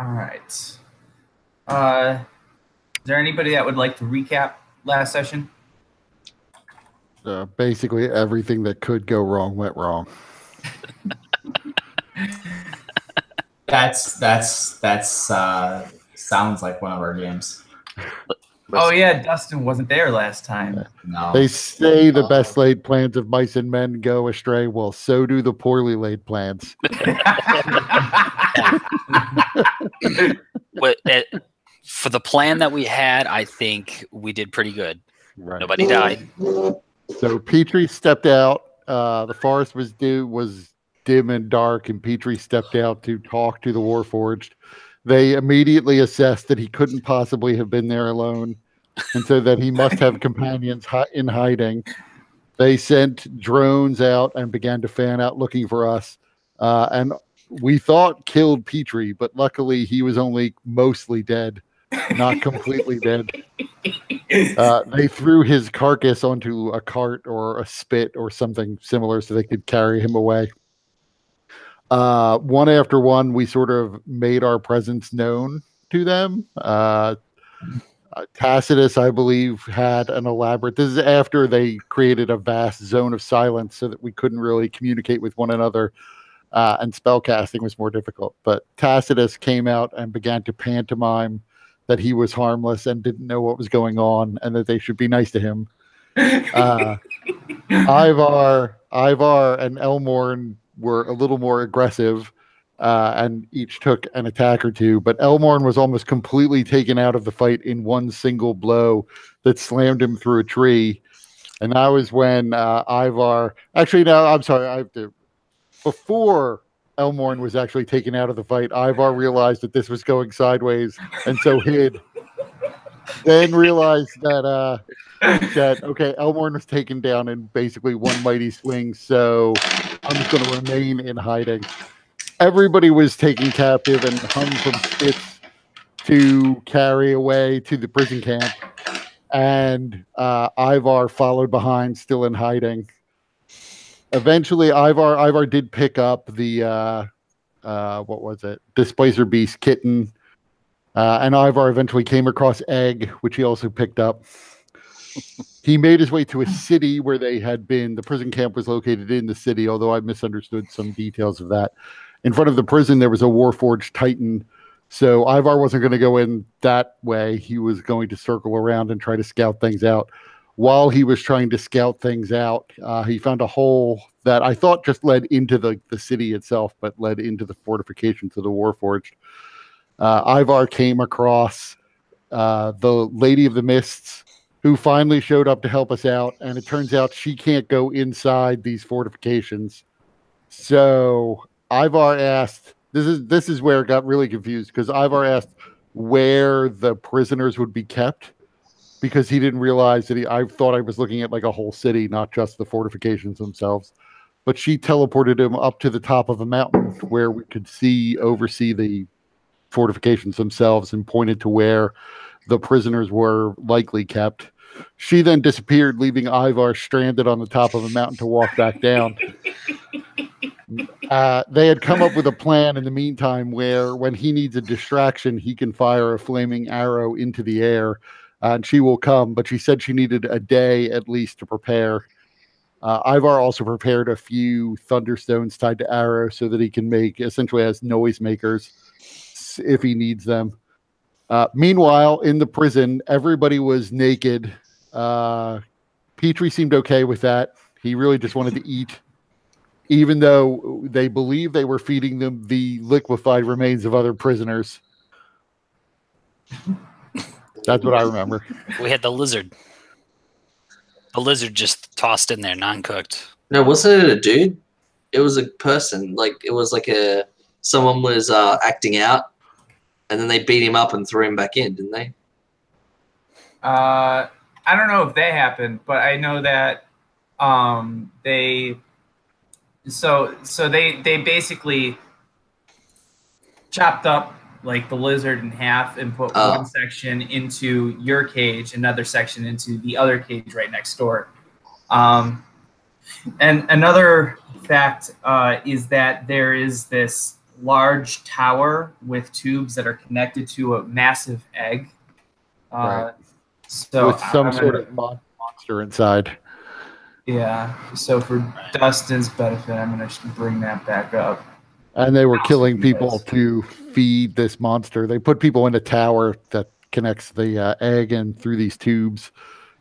All right. Is there anybody that would like to recap last session? Basically, everything that could go wrong went wrong. That's sounds like one of our games. Oh yeah, Dustin wasn't there last time. No. They say the best laid plans of mice and men go astray. Well, so do the poorly laid plans. For the plan that we had, I think we did pretty good. Right. Nobody died. So Petrie stepped out. The forest was dim and dark, and Petrie stepped out to talk to the Warforged. They immediately assessed that he couldn't possibly have been there alone, and so that he must have companions in hiding. They sent drones out and began to fan out looking for us. And we thought killed Petrie, but luckily he was only mostly dead, not completely dead. They threw his carcass onto a cart or a spit or something similar so they could carry him away. One after one, we sort of made our presence known to them. Tacitus, I believe, had an elaborate... This is after they created a vast zone of silence so that we couldn't really communicate with one another, and spellcasting was more difficult. But Tacitus came out and began to pantomime that he was harmless and didn't know what was going on and that they should be nice to him. Ivar and Elmorn were a little more aggressive, and each took an attack or two, but Elmorn was almost completely taken out of the fight in one single blow that slammed him through a tree. And that was when Ivar... Actually, no, I'm sorry. Before Elmorn was actually taken out of the fight, Ivar realized that this was going sideways, and so hid. Then realized that okay, Elmorn was taken down in basically one mighty swing, so I'm just going to remain in hiding. Everybody was taken captive and hung from spits to carry away to the prison camp, and Ivar followed behind, still in hiding. Eventually, Ivar did pick up the what was it? Displacer Beast kitten, and Ivar eventually came across Egg, which he also picked up. He made his way to a city where they had been. The prison camp was located in the city, although I misunderstood some details of that. In front of the prison, there was a Warforged Titan. So Ivar wasn't going to go in that way. He was going to circle around and try to scout things out. While he was trying to scout things out, he found a hole that I thought just led into the city itself, but led into the fortifications of the Warforged. Ivar came across the Lady of the Mists, who finally showed up to help us out, and it turns out she can't go inside these fortifications. So Ivar asked, this is where it got really confused, because Ivar asked where the prisoners would be kept, because he didn't realize that I thought I was looking at like a whole city, not just the fortifications themselves. But she teleported him up to the top of a mountain where we could oversee the fortifications themselves, and pointed to where the prisoners were likely kept. She then disappeared, leaving Ivar stranded on the top of a mountain to walk back down. They had come up with a plan in the meantime where when he needs a distraction, he can fire a flaming arrow into the air, and she will come. But she said she needed a day at least to prepare. Ivar also prepared a few thunderstones tied to arrows so that he can make essentially as noisemakers if he needs them. Meanwhile, in the prison, everybody was naked. Petrie seemed okay with that. He really just wanted to eat, even though they believed they were feeding them the liquefied remains of other prisoners. That's what I remember. We had the lizard. The lizard just tossed in there, non-cooked. No, wasn't it a dude? It was a person. Like it was like someone was acting out, and then they beat him up and threw him back in, didn't they? I don't know if that happened, but I know that they basically chopped up like the lizard in half and put one section into your cage, another section into the other cage right next door. And another fact is that there is this large tower with tubes that are connected to a massive egg. Right. So with some sort of monster inside. Yeah. So for Dustin's benefit, I'm going to bring that back up. And they were killing people to feed this monster. They put people in a tower that connects the egg and through these tubes,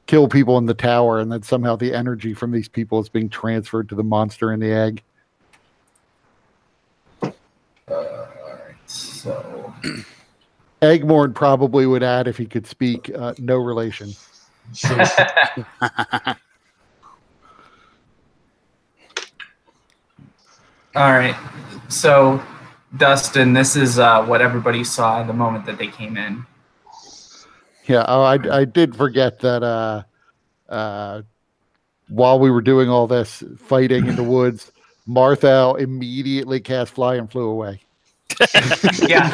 kill people in the tower, and then somehow the energy from these people is being transferred to the monster in the egg. All right. So Eggmorn probably would add, if he could speak, no relation. All right. So, Dustin, this is what everybody saw the moment that they came in. Yeah. Oh, I did forget that while we were doing all this fighting in the woods, Marthal immediately cast fly and flew away. Yeah.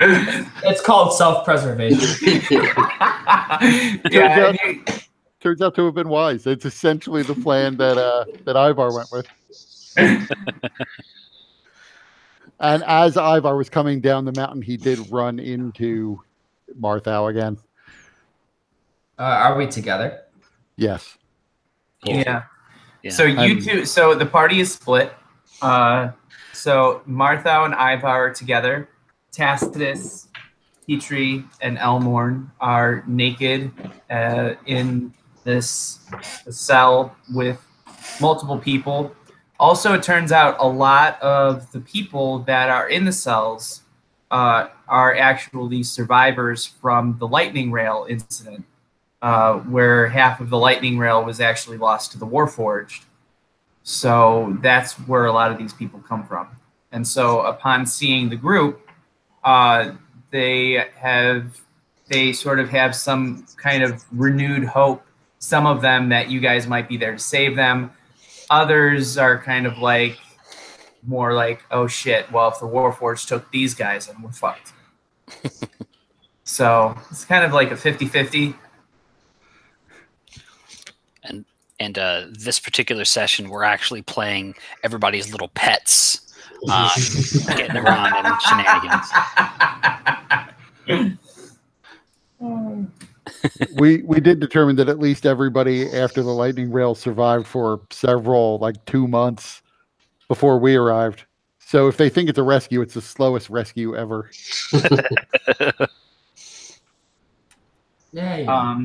It's called self-preservation. Yeah. Turns out to have been wise. It's essentially the plan that Ivar went with. And as Ivar was coming down the mountain, he did run into Marthal again. Are we together? Yes. Yeah. So you two. So the party is split. So Marthal and Ivar are together. Tacitus, Petrie, and Elmorn are naked in this cell with multiple people. Also, it turns out a lot of the people that are in the cells are actually survivors from the lightning rail incident, where half of the lightning rail was actually lost to the Warforged. So that's where a lot of these people come from. And so upon seeing the group, they sort of have some kind of renewed hope. Some of them that you guys might be there to save them. Others are kind of like, more like, oh shit, well, if the Warforged took these guys, then we're fucked. So it's kind of like a 50-50. And this particular session, we're actually playing everybody's little pets, getting around in shenanigans. We did determine that at least everybody after the lightning rail survived for several, like 2 months before we arrived. So if they think it's a rescue, it's the slowest rescue ever. Yeah.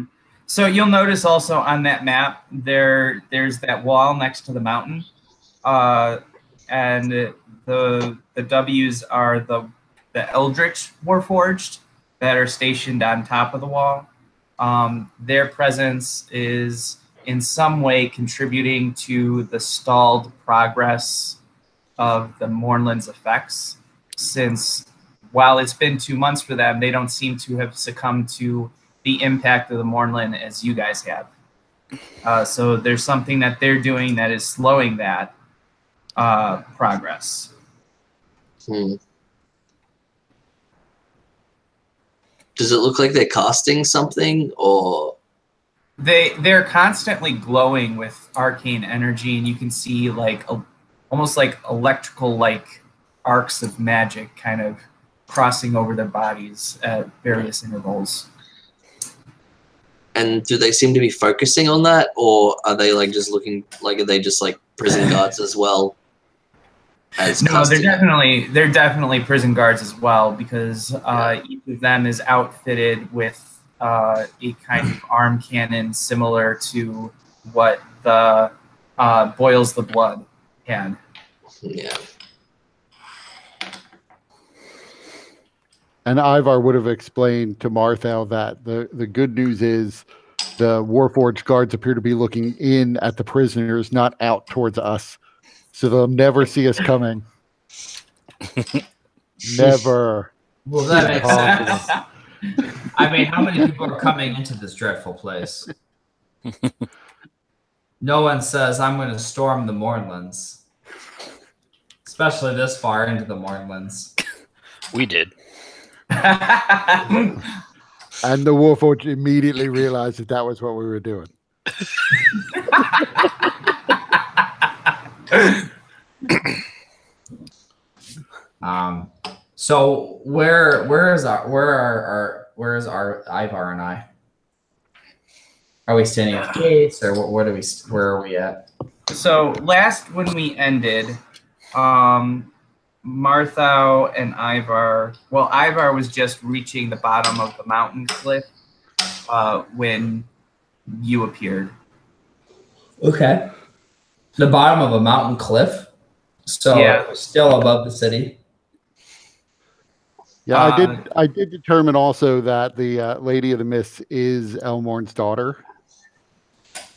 So you'll notice also on that map there's that wall next to the mountain, and the W's are the Eldritch Warforged that are stationed on top of the wall. Their presence is in some way contributing to the stalled progress of the Mornland's effects, since while it's been 2 months for them, they don't seem to have succumbed to the impact of the Mornland as you guys have. So there's something that they're doing that is slowing that progress. Does it look like they're casting something, or they're constantly glowing with arcane energy, and you can see like almost like electrical like arcs of magic kind of crossing over their bodies at various intervals. And do they seem to be focusing on that, or are they like just looking like, are they just like prison guards as well? No, they're definitely prison guards as well, because each of them is outfitted with a kind of arm cannon similar to what the Boils the Blood had. Yeah. And Ivar would have explained to Marthal that the good news is the Warforged guards appear to be looking in at the prisoners, not out towards us. So they'll never see us coming. Never. Well, that makes sense. I mean, how many people are coming into this dreadful place? No one says, I'm going to storm the Mornlands. Especially this far into the Mornlands. We did. And the Warforged immediately realized that was what we were doing. So where is our Ivar and I? Are we standing at the gates, or where are we at? So last when we ended, Martha and Ivar. Well, Ivar was just reaching the bottom of the mountain cliff when you appeared. Okay. The bottom of a mountain cliff. So Yeah. still above the city. Yeah, I did determine also that the Lady of the Mists is Elmorn's daughter.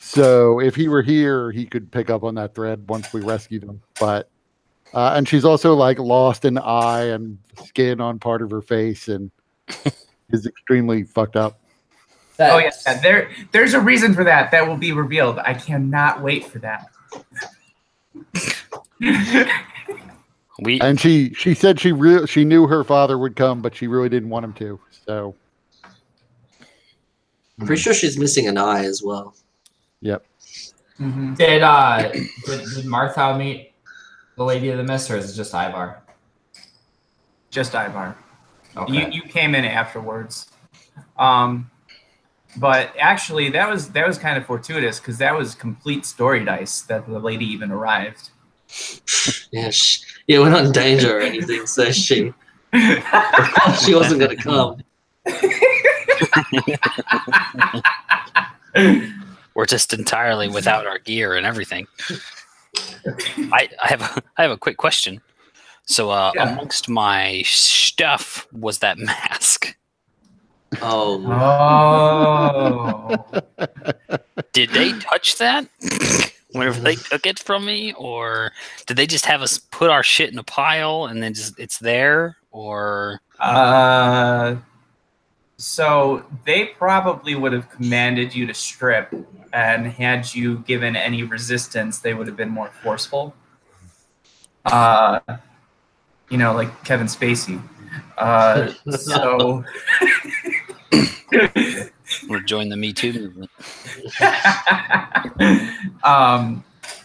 So if he were here, he could pick up on that thread once we rescued him. But and she's also like lost an eye and skin on part of her face, and is extremely fucked up. Oh yeah, there's a reason for that. That will be revealed. I cannot wait for that. And she said she knew her father would come, but she really didn't want him to. So I'm pretty sure she's missing an eye as well. Yep. Mm-hmm. Did Martha meet the Lady of the Mist, or is it just Ivar? Just Ivar. Okay. You came in afterwards. But actually, that was kind of fortuitous because that was complete story dice that the lady even arrived. Yeah, we're not in danger or anything, so she wasn't going to come. We're just entirely without our gear and everything. I have a quick question. So amongst my stuff was that mask. Oh. Did they touch that whenever they took it from me, or did they just have us put our shit in a pile and then just it's there, or? So they probably would have commanded you to strip, and had you given any resistance, they would have been more forceful. Like Kevin Spacey. So. We'll join the Me Too movement.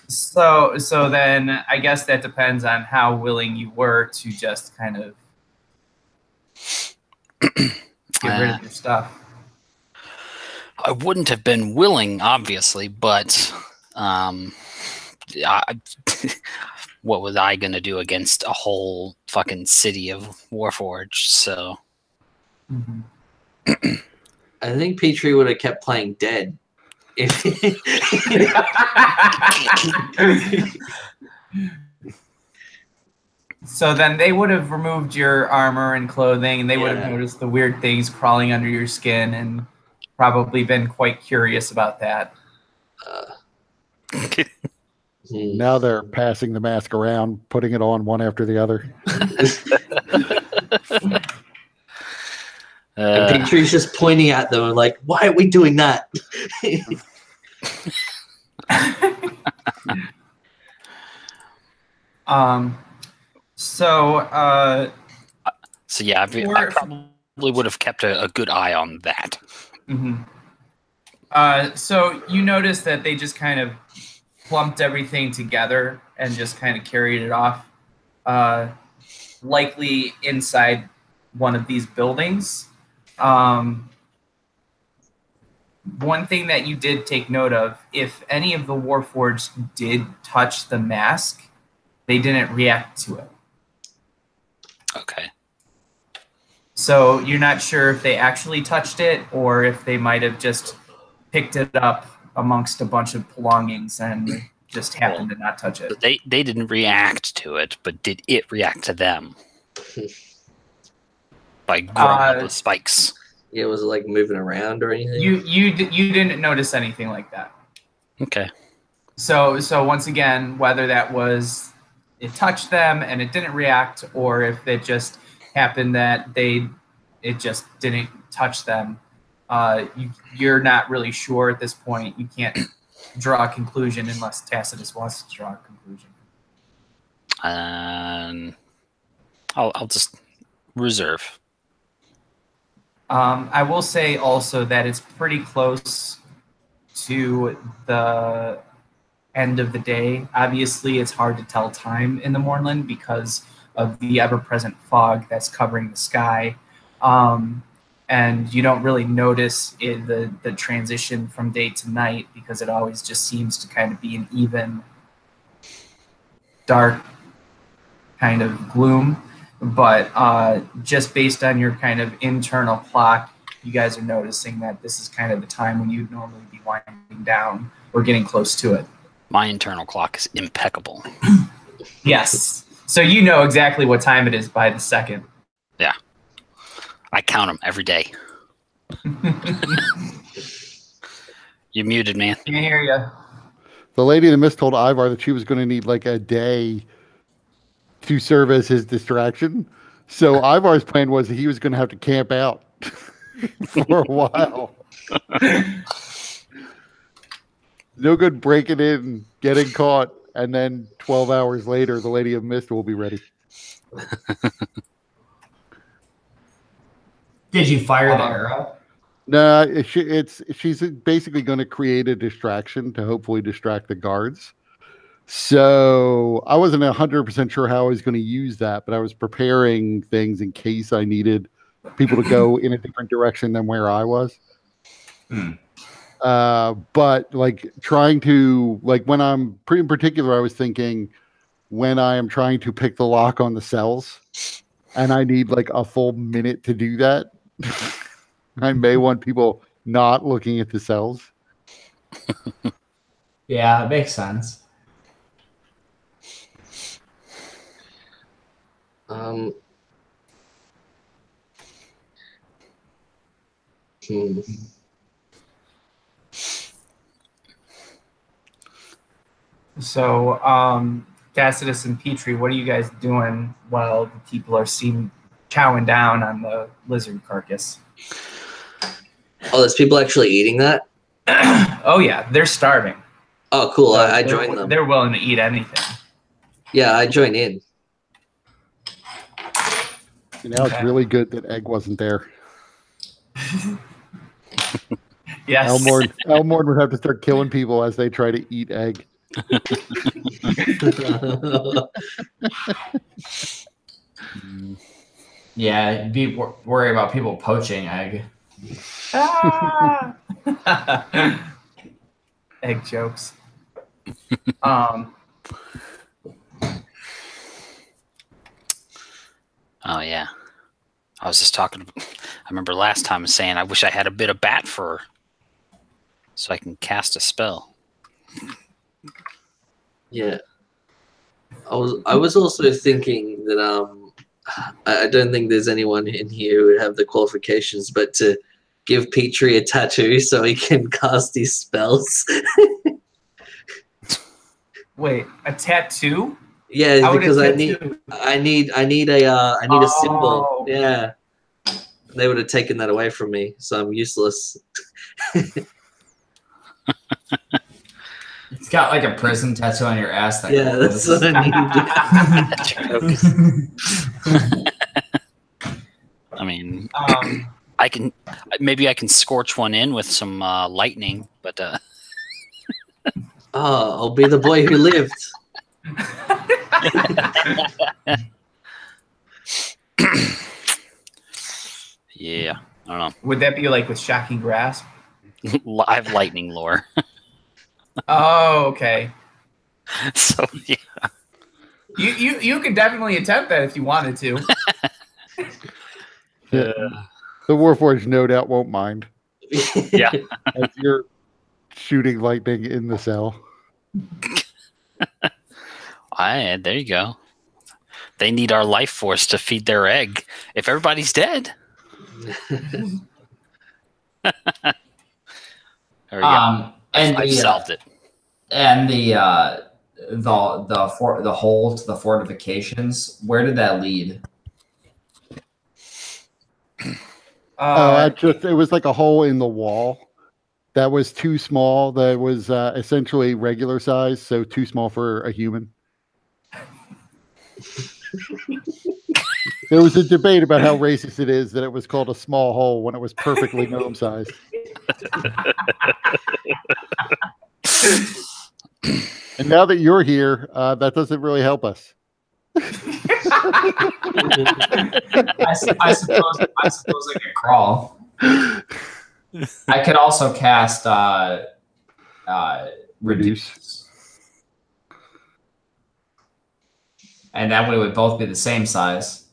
So then I guess that depends on how willing you were to just kind of get rid of your stuff. I wouldn't have been willing, obviously, but what was I going to do against a whole fucking city of Warforged? So. Mm-hmm. I think Petrie would have kept playing dead. So then they would have removed your armor and clothing, and they would have noticed the weird things crawling under your skin and probably been quite curious about that. Now they're passing the mask around, putting it on one after the other. And Petrie's just pointing at them and like, why are we doing that? So yeah, I probably would have kept a good eye on that. Mm-hmm. So you notice that they just kind of clumped everything together and just kind of carried it off, likely inside one of these buildings. One thing that you did take note of, if any of the Warforged did touch the mask, they didn't react to it. Okay. So you're not sure if they actually touched it or if they might have just picked it up amongst a bunch of belongings and just happened to not touch it. They didn't react to it, but did it react to them? By growing the spikes. Yeah, was it like moving around or anything? You didn't notice anything like that. Okay. So once again, whether that was it touched them and it didn't react, or if it just happened that it just didn't touch them, you're not really sure at this point. You can't draw a conclusion unless Tacitus wants to draw a conclusion. I'll just reserve. I will say also that it's pretty close to the end of the day. Obviously, it's hard to tell time in the Mournland because of the ever-present fog that's covering the sky. And you don't really notice the transition from day to night because it always just seems to kind of be an even, dark kind of gloom. But just based on your kind of internal clock, you guys are noticing that this is kind of the time when you'd normally be winding down or getting close to it. My internal clock is impeccable. Yes. So you know exactly what time it is by the second. Yeah. I count them every day. You muted, man. Can't hear you. The lady in the mist told Ivar that she was going to need like a day to serve as his distraction. So Ivar's plan was that he was going to have to camp out for a while. No good breaking in, getting caught, and then 12 hours later, the Lady of Mist will be ready. Did you fire the arrow? No, she's basically going to create a distraction to hopefully distract the guards. So I wasn't 100% sure how I was going to use that, but I was preparing things in case I needed people to go in a different direction than where I was. But like trying to, like when I'm pretty in particular, I was thinking when I am trying to pick the lock on the cells and I need like a full minute to do that, I may want people not looking at the cells. Yeah, it makes sense. So, Tacitus and Petrie, what are you guys doing while the people are seen chowing down on the lizard carcass? Oh, there's people actually eating that? Oh, yeah, they're starving. Oh, cool. So I joined them. They're willing to eat anything. Yeah, I joined in. Now it's really good that Egg wasn't there. Yes. Elmore would have to start killing people as they try to eat Egg. Yeah, be worry about people poaching Egg. Egg jokes. Oh, yeah. I was just talking. I remember last time saying I wish I had a bit of bat fur so I can cast a spell. Yeah. I was also thinking that I don't think there's anyone in here who would have the qualifications, but to give Petrie a tattoo so he can cast these spells. Wait, a tattoo? Yeah, because I need a symbol. Yeah. They would have taken that away from me, so I'm useless. It's got like a prison tattoo on your ass. Yeah, that's what I need. I mean, maybe I can scorch one in with some lightning, but I'll be the boy who lived. Yeah, I don't know. Would that be like with Shocking Grasp? I have lightning lore. Oh, okay. So yeah. You could definitely attempt that if you wanted to. Yeah. The Warforged no doubt won't mind. Yeah. As you're shooting lightning in the cell. There you go. They need our life force to feed their egg. If everybody's dead. There we go. And I've solved it. And the hole to the fortifications, where did that lead? It was like a hole in the wall that was too small. That was essentially regular size, so too small for a human. There was a debate about how racist it is that it was called a small hole when it was perfectly gnome sized. And now that you're here, that doesn't really help us. I suppose I could crawl. I could also cast reduce. And that way would both be the same size.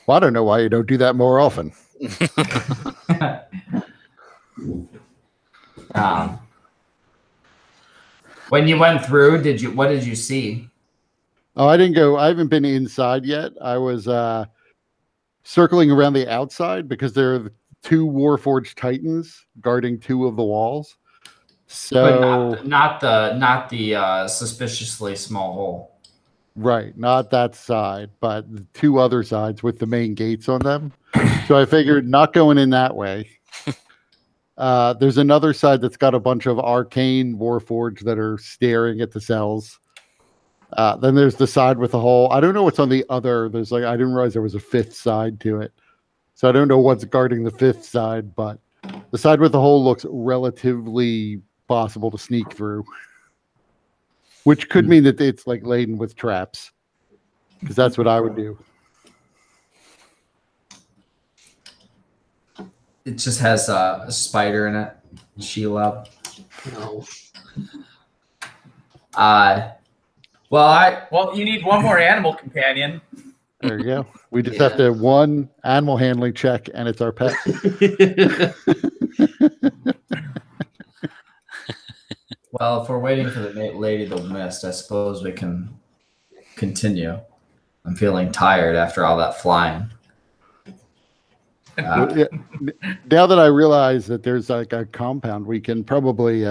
Well, I don't know why you don't do that more often. When you went through, what did you see? Oh, I didn't go. I haven't been inside yet. I was circling around the outside because there are 2 Warforged Titans guarding 2 of the walls. So but not the suspiciously small hole. Right, not that side, but the 2 other sides with the main gates on them. So I figured not going in that way. There's another side that's got a bunch of arcane Warforged that are staring at the cells. Then there's the side with the hole. I don't know what's on the other. There's I didn't realize there was a 5th side to it. So I don't know what's guarding the 5th side, but the side with the hole looks relatively possible to sneak through. Which could mean that it's laden with traps. Because that's what I would do. It just has a spider in it. Sheila. No. Well, you need one more animal companion. There you go. We just have to 1 animal handling check, and it's our pet. Well, if we're waiting for the lady to mist, I suppose we can continue. I'm feeling tired after all that flying. Now that I realize that there's a compound, we can probably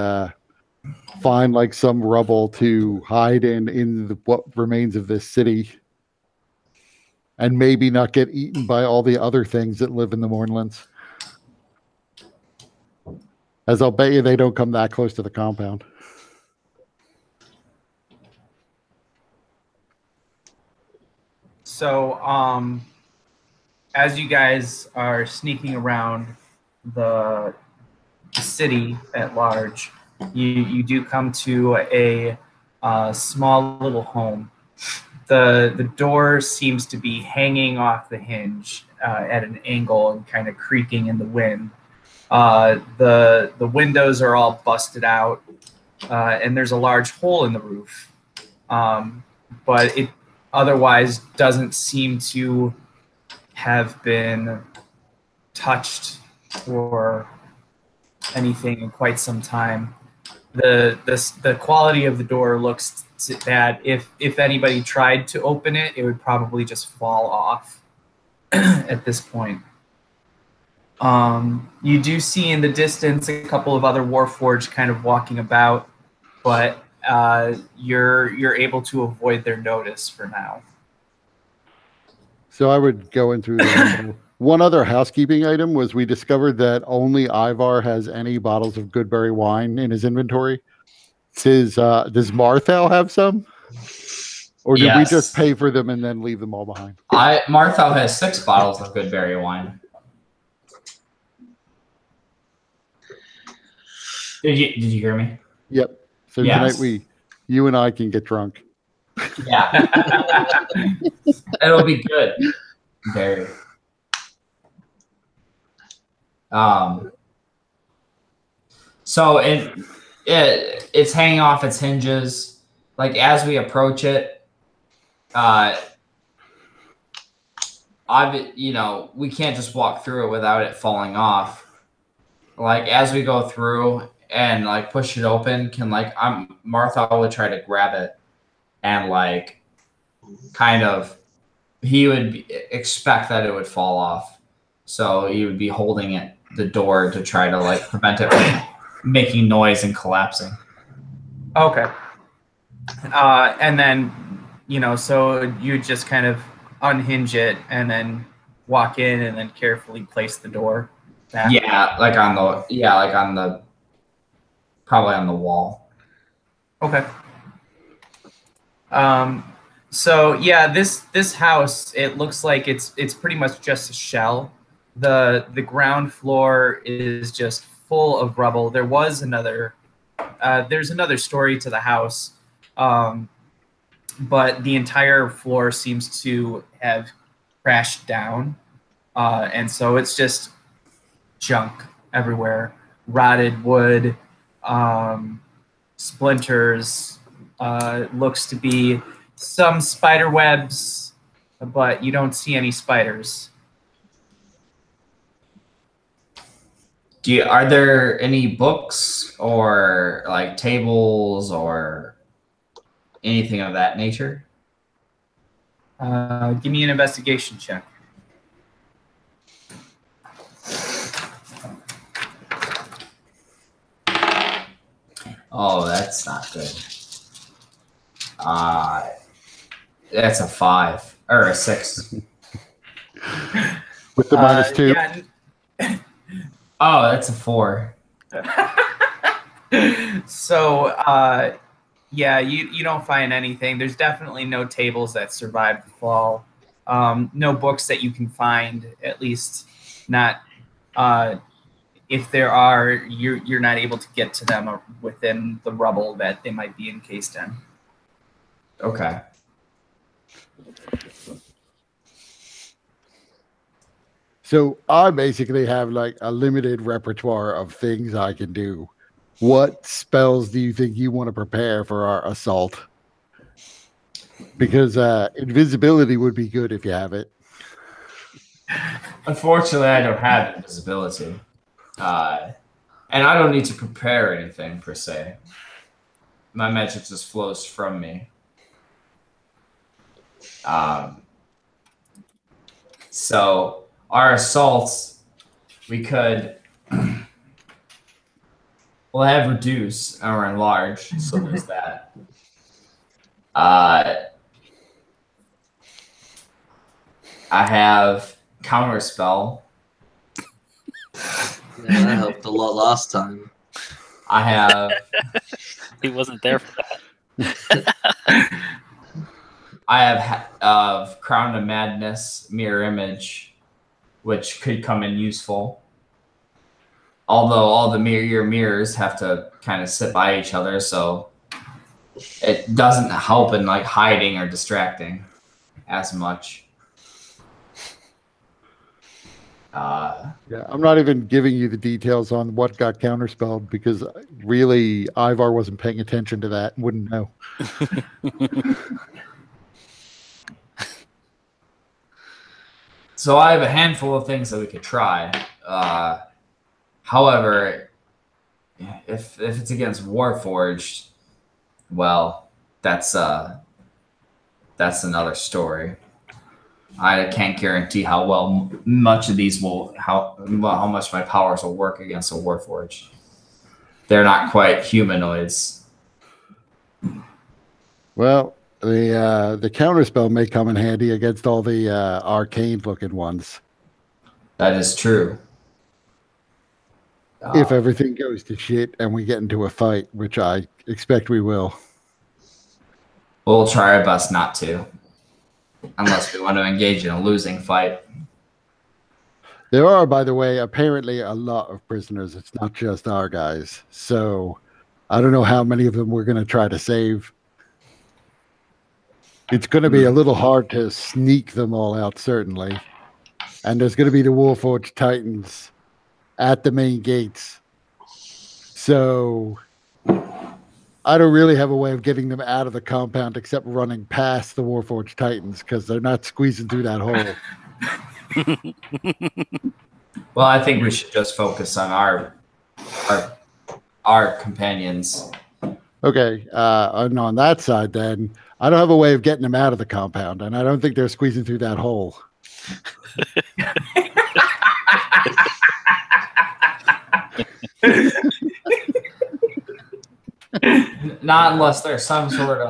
find some rubble to hide in what remains of this city, and maybe not get eaten by all the other things that live in the Mournlands. As I'll bet you they don't come that close to the compound. So, as you guys are sneaking around the city at large, you do come to a small little home. The door seems to be hanging off the hinge at an angle and kind of creaking in the wind. The windows are all busted out, and there's a large hole in the roof. But it otherwise doesn't seem to have been touched or anything in quite some time. The quality of the door looks that if anybody tried to open it, it would probably just fall off at this point. You do see in the distance a couple of other Warforged kind of walking about, but you're able to avoid their notice for now. So I would go in through the One other housekeeping item was we discovered that only Ivar has any bottles of Goodberry wine in his inventory. Does Marthal have some? Or did we just pay for them and then leave them all behind? Marthal has 6 bottles of Goodberry wine. Did you hear me? Yep. So tonight you and I can get drunk. Yeah. It'll be good. Very. So it's hanging off its hinges. Like as we approach it, we can't just walk through it without it falling off. Like as we go through and like push it open, Martha would try to grab it and like kind of he would expect that it would fall off. So he would be holding the door to try to like prevent it from making noise and collapsing. Okay. And then, so you just kind of unhinge it and then walk in and then carefully place the door back. Probably on the wall. Okay. This house, it looks like it's pretty much just a shell. The ground floor is just full of rubble. There's another story to the house. but the entire floor seems to have crashed down, and so it's just junk everywhere, rotted wood, splinters. Looks to be some spider webs, but you don't see any spiders. Are there any books or like tables or anything of that nature? Give me an investigation check. Oh, that's not good. That's a 5 or a 6. With the -2. Yeah. Oh, that's a 4. So, yeah, you don't find anything. There's definitely no tables that survived the fall. No books that you can find, at least not. If there are, you're not able to get to them within the rubble that they might be encased in. Okay. So I basically have like a limited repertoire of things I can do. What spells do you think you want to prepare for our assault? Because invisibility would be good if you have it. Unfortunately, I don't have invisibility. And I don't need to prepare anything, per se. My magic just flows from me. So, our assaults, we could... we'll have reduce or enlarge, so there's that. I have counterspell. Yeah, that helped a lot last time. I have... He wasn't there for that. I have Crown of Madness, Mirror Image, which could come in useful. Although all the your mirrors have to kind of sit by each other, so it doesn't help in like hiding or distracting as much. Yeah, I'm not even giving you the details on what got counterspelled because really Ivar wasn't paying attention to that and wouldn't know. So I have a handful of things that we could try. However, if it's against Warforged, well, that's another story. I can't guarantee how much of these how much my powers will work against a Warforged. They're not quite humanoids. Well, the counterspell may come in handy against all the arcane-looking ones. That is true. If everything goes to shit and we get into a fight, which I expect we will. We'll try our best not to. Unless we want to engage in a losing fight. There are, by the way, apparently a lot of prisoners. It's not just our guys. So I don't know how many of them we're going to try to save. It's going to be a little hard to sneak them all out, certainly. And there's going to be the Warforged Titans at the main gates. So I don't really have a way of getting them out of the compound except running past the Warforged Titans because they're not squeezing through that hole. Well, I think we should just focus on our companions. Okay, and on that side then, I don't have a way of getting them out of the compound, and I don't think they're squeezing through that hole. Not unless there's some sort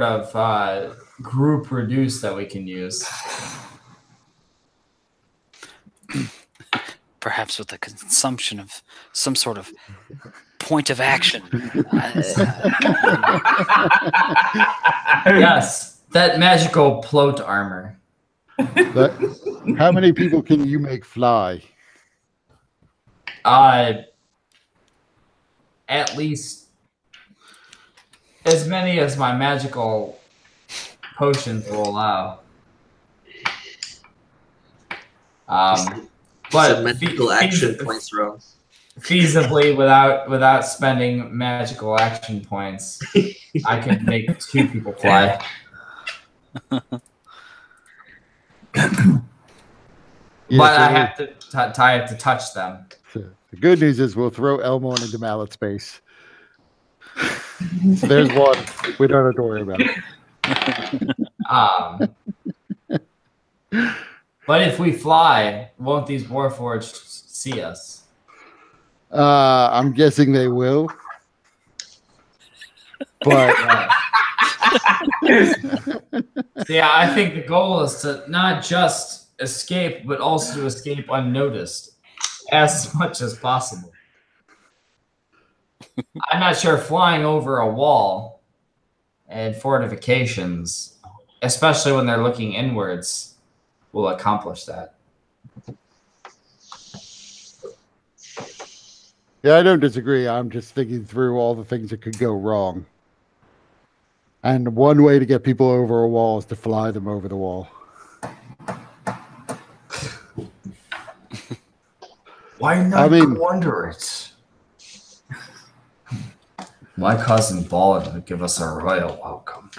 of group reduce that we can use. Perhaps with the consumption of some sort of point of action. Yes, that magical plot armor. But how many people can you make fly? At least as many as my magical potions will allow. But magical action points wrong. Feasibly, without spending magical action points, I can make 2 people fly. But I have to touch them. The good news is we'll throw Elmore into mallet space. So there's one. We don't have to worry about it. But if we fly, won't these Warforged see us? I'm guessing they will. But yeah, I think the goal is to not just escape, but also to escape unnoticed as much as possible. I'm not sure flying over a wall and fortifications, especially when they're looking inwards, will accomplish that. Yeah, I don't disagree. I'm just thinking through all the things that could go wrong. And one way to get people over a wall is to fly them over the wall. Why not wonder it? My cousin Ballin would give us a royal welcome.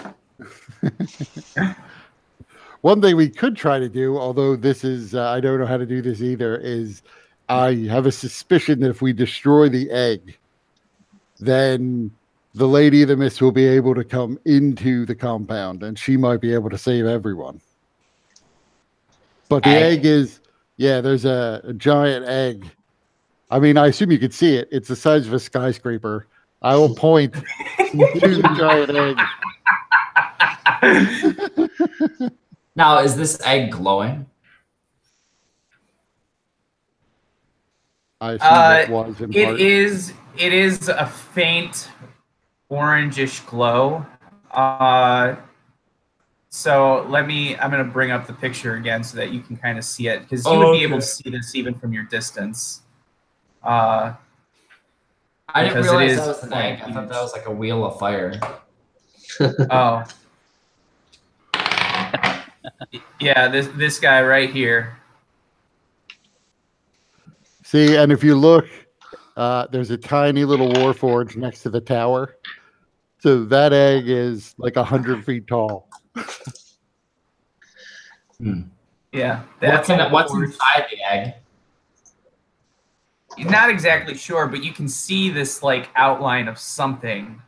One thing we could try to do, although this is, I don't know how to do this either, is I have a suspicion that if we destroy the egg, then the Lady of the Mist will be able to come into the compound and she might be able to save everyone. But the egg is, yeah, there's a giant egg. I mean, I assume you could see it. It's the size of a skyscraper. I will point to the giant egg. Now, is this egg glowing? I assume it was in part. It is a faint orangish glow. So I'm going to bring up the picture again so that you can kind of see it, because you would be able to see this even from your distance. I didn't realize that was an egg. I thought that was like a wheel of fire. Oh. Yeah, this guy right here. See, and if you look, there's a tiny little Warforged next to the tower. So that egg is like 100 feet tall. Yeah. What's inside the egg? Not exactly sure, but you can see this like outline of something.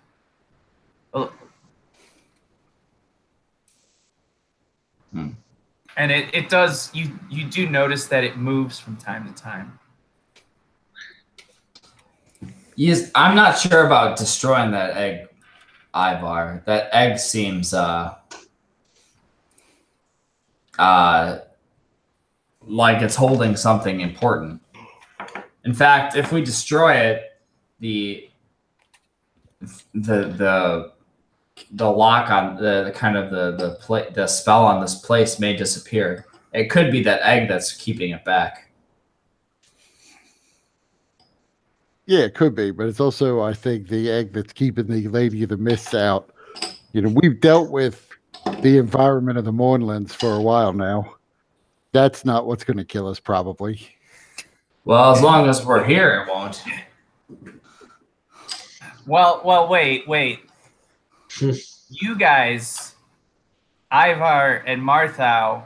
And it does, you do notice that it moves from time to time. Yes, I'm not sure about destroying that egg, Ivar. That egg seems like it's holding something important. In fact, if we destroy it, the lock on the spell on this place may disappear. It could be that egg that's keeping it back. Yeah, it could be, but it's also, I think, the egg that's keeping the Lady of the Mists out. You know, we've dealt with the environment of the Mournlands for a while now. That's not what's going to kill us, probably. Well, as long as we're here, it won't. Well, wait. You guys, Ivar and Marthau,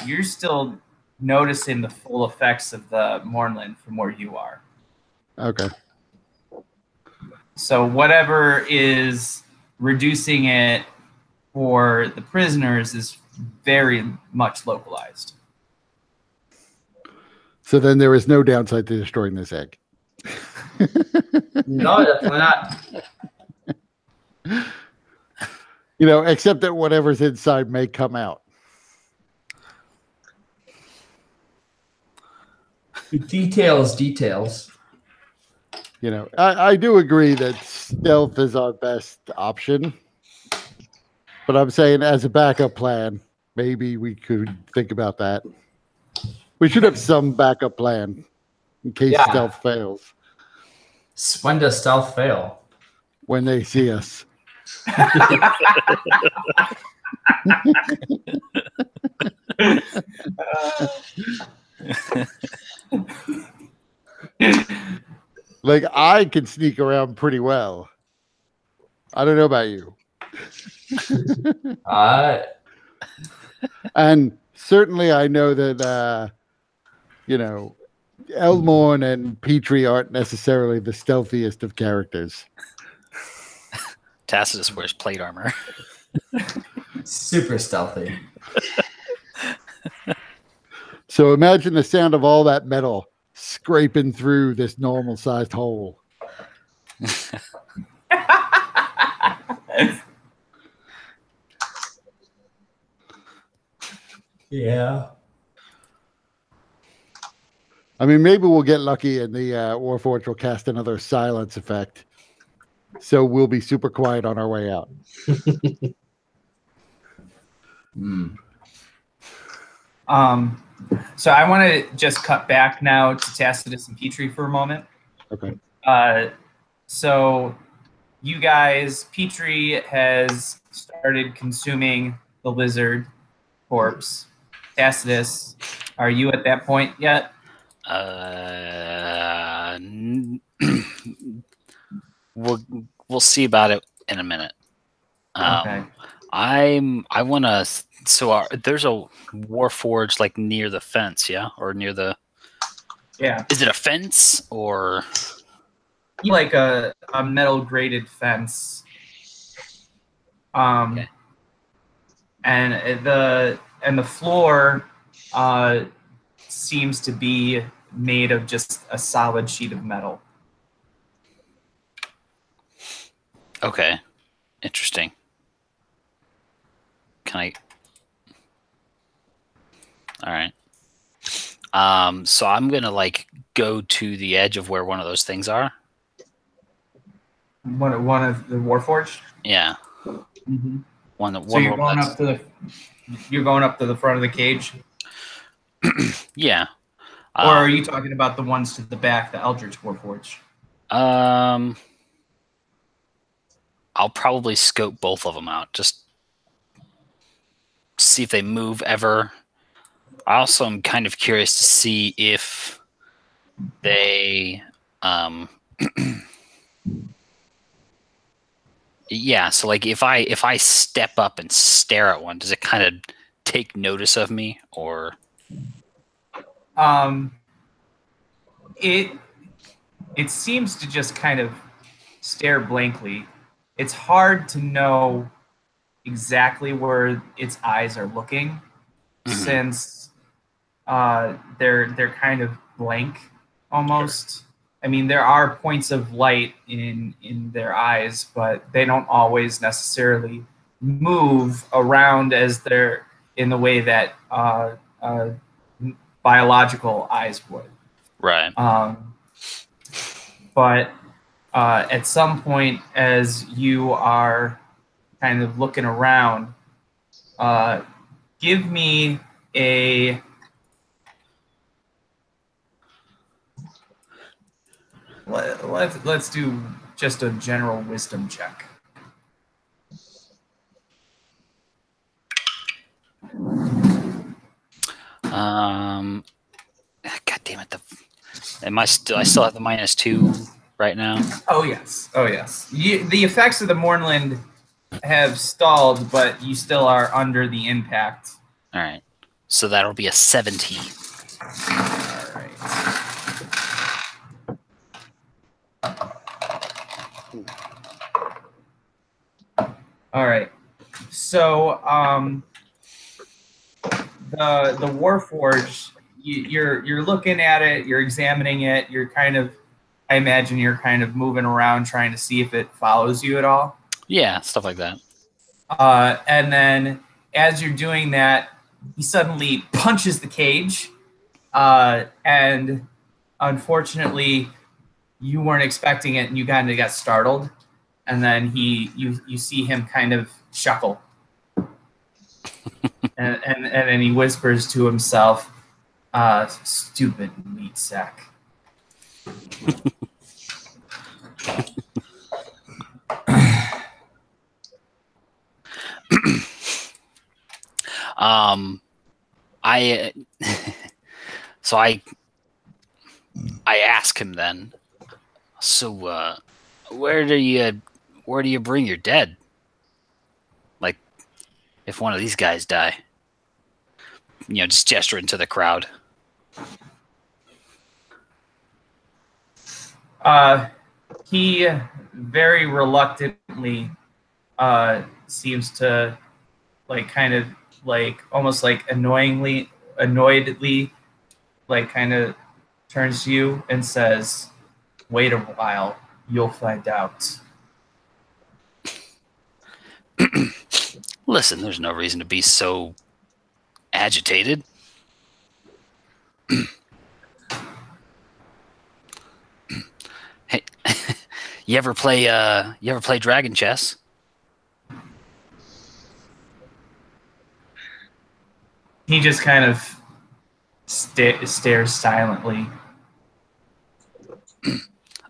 you're still noticing the full effects of the Mournland from where you are. Okay. So whatever is reducing it for the prisoners is very much localized. So then there is no downside to destroying this egg. No, definitely not. You know, except that whatever's inside may come out. Details. You know, I do agree that stealth is our best option. But I'm saying as a backup plan, maybe we could think about that. We should have some backup plan in case stealth fails. When does stealth fail? When they see us. Like, I can sneak around pretty well. I don't know about you. And certainly I know that, Elmorn and Petrie aren't necessarily the stealthiest of characters. Tacitus wears plate armor. Super stealthy. So imagine the sound of all that metal scraping through this normal-sized hole. Yeah. I mean, maybe we'll get lucky and the Warforged will cast another silence effect. So we'll be super quiet on our way out. So I want to just cut back now to Tacitus and Petrie for a moment. Okay. So you guys, Petrie has started consuming the lizard corpse. Tacitus, are you at that point yet? We'll see about it in a minute. Okay. I want to. So there's a Warforged like near the fence, yeah, or near the. Yeah. Is it a fence or? Like a metal grated fence. Okay. And the floor seems to be made of just a solid sheet of metal. Okay. Interesting. Can I? All right. So I'm gonna like go to the edge of where one of those things are. One of the Warforged. Yeah. Mm-hmm. So you're going up to the front of the cage. Yeah. Or are you talking about the ones to the back, the Eldritch Warforged? I'll probably scope both of them out. Just see if they move ever. I also am kind of curious to see if they yeah, so like if I step up and stare at one, does it kind of take notice of me or it seems to just kind of stare blankly. It's hard to know exactly where its eyes are looking since they're kind of blank almost. Sure. I mean, there are points of light in their eyes, but they don't always necessarily move around as they're in the way that biological eyes would. Right. But at some point, as you are kind of looking around, give me a let's do just a general wisdom check. God damn it! I still have the -2 right now? Oh yes. The effects of the Mornland have stalled, but you still are under the impact. All right. So that'll be a 17. All right. All right. So the Warforged, you're looking at it, you're examining it, I imagine you're kind of moving around trying to see if it follows you at all. Yeah, stuff like that. And then as you're doing that, he suddenly punches the cage, and unfortunately, you weren't expecting it, and you kind of got startled. And then you see him kind of chuckle, and then he whispers to himself, "Stupid meat sack." I so I ask him then. So where do you bring your dead? Like, if one of these guys die, just gesturing to the crowd. He very reluctantly seems to almost annoyedly kind of turns to you and says, "Wait a while, you'll find out." Listen, there's no reason to be so agitated. Hey, you ever play dragon chess? He just kind of stares silently.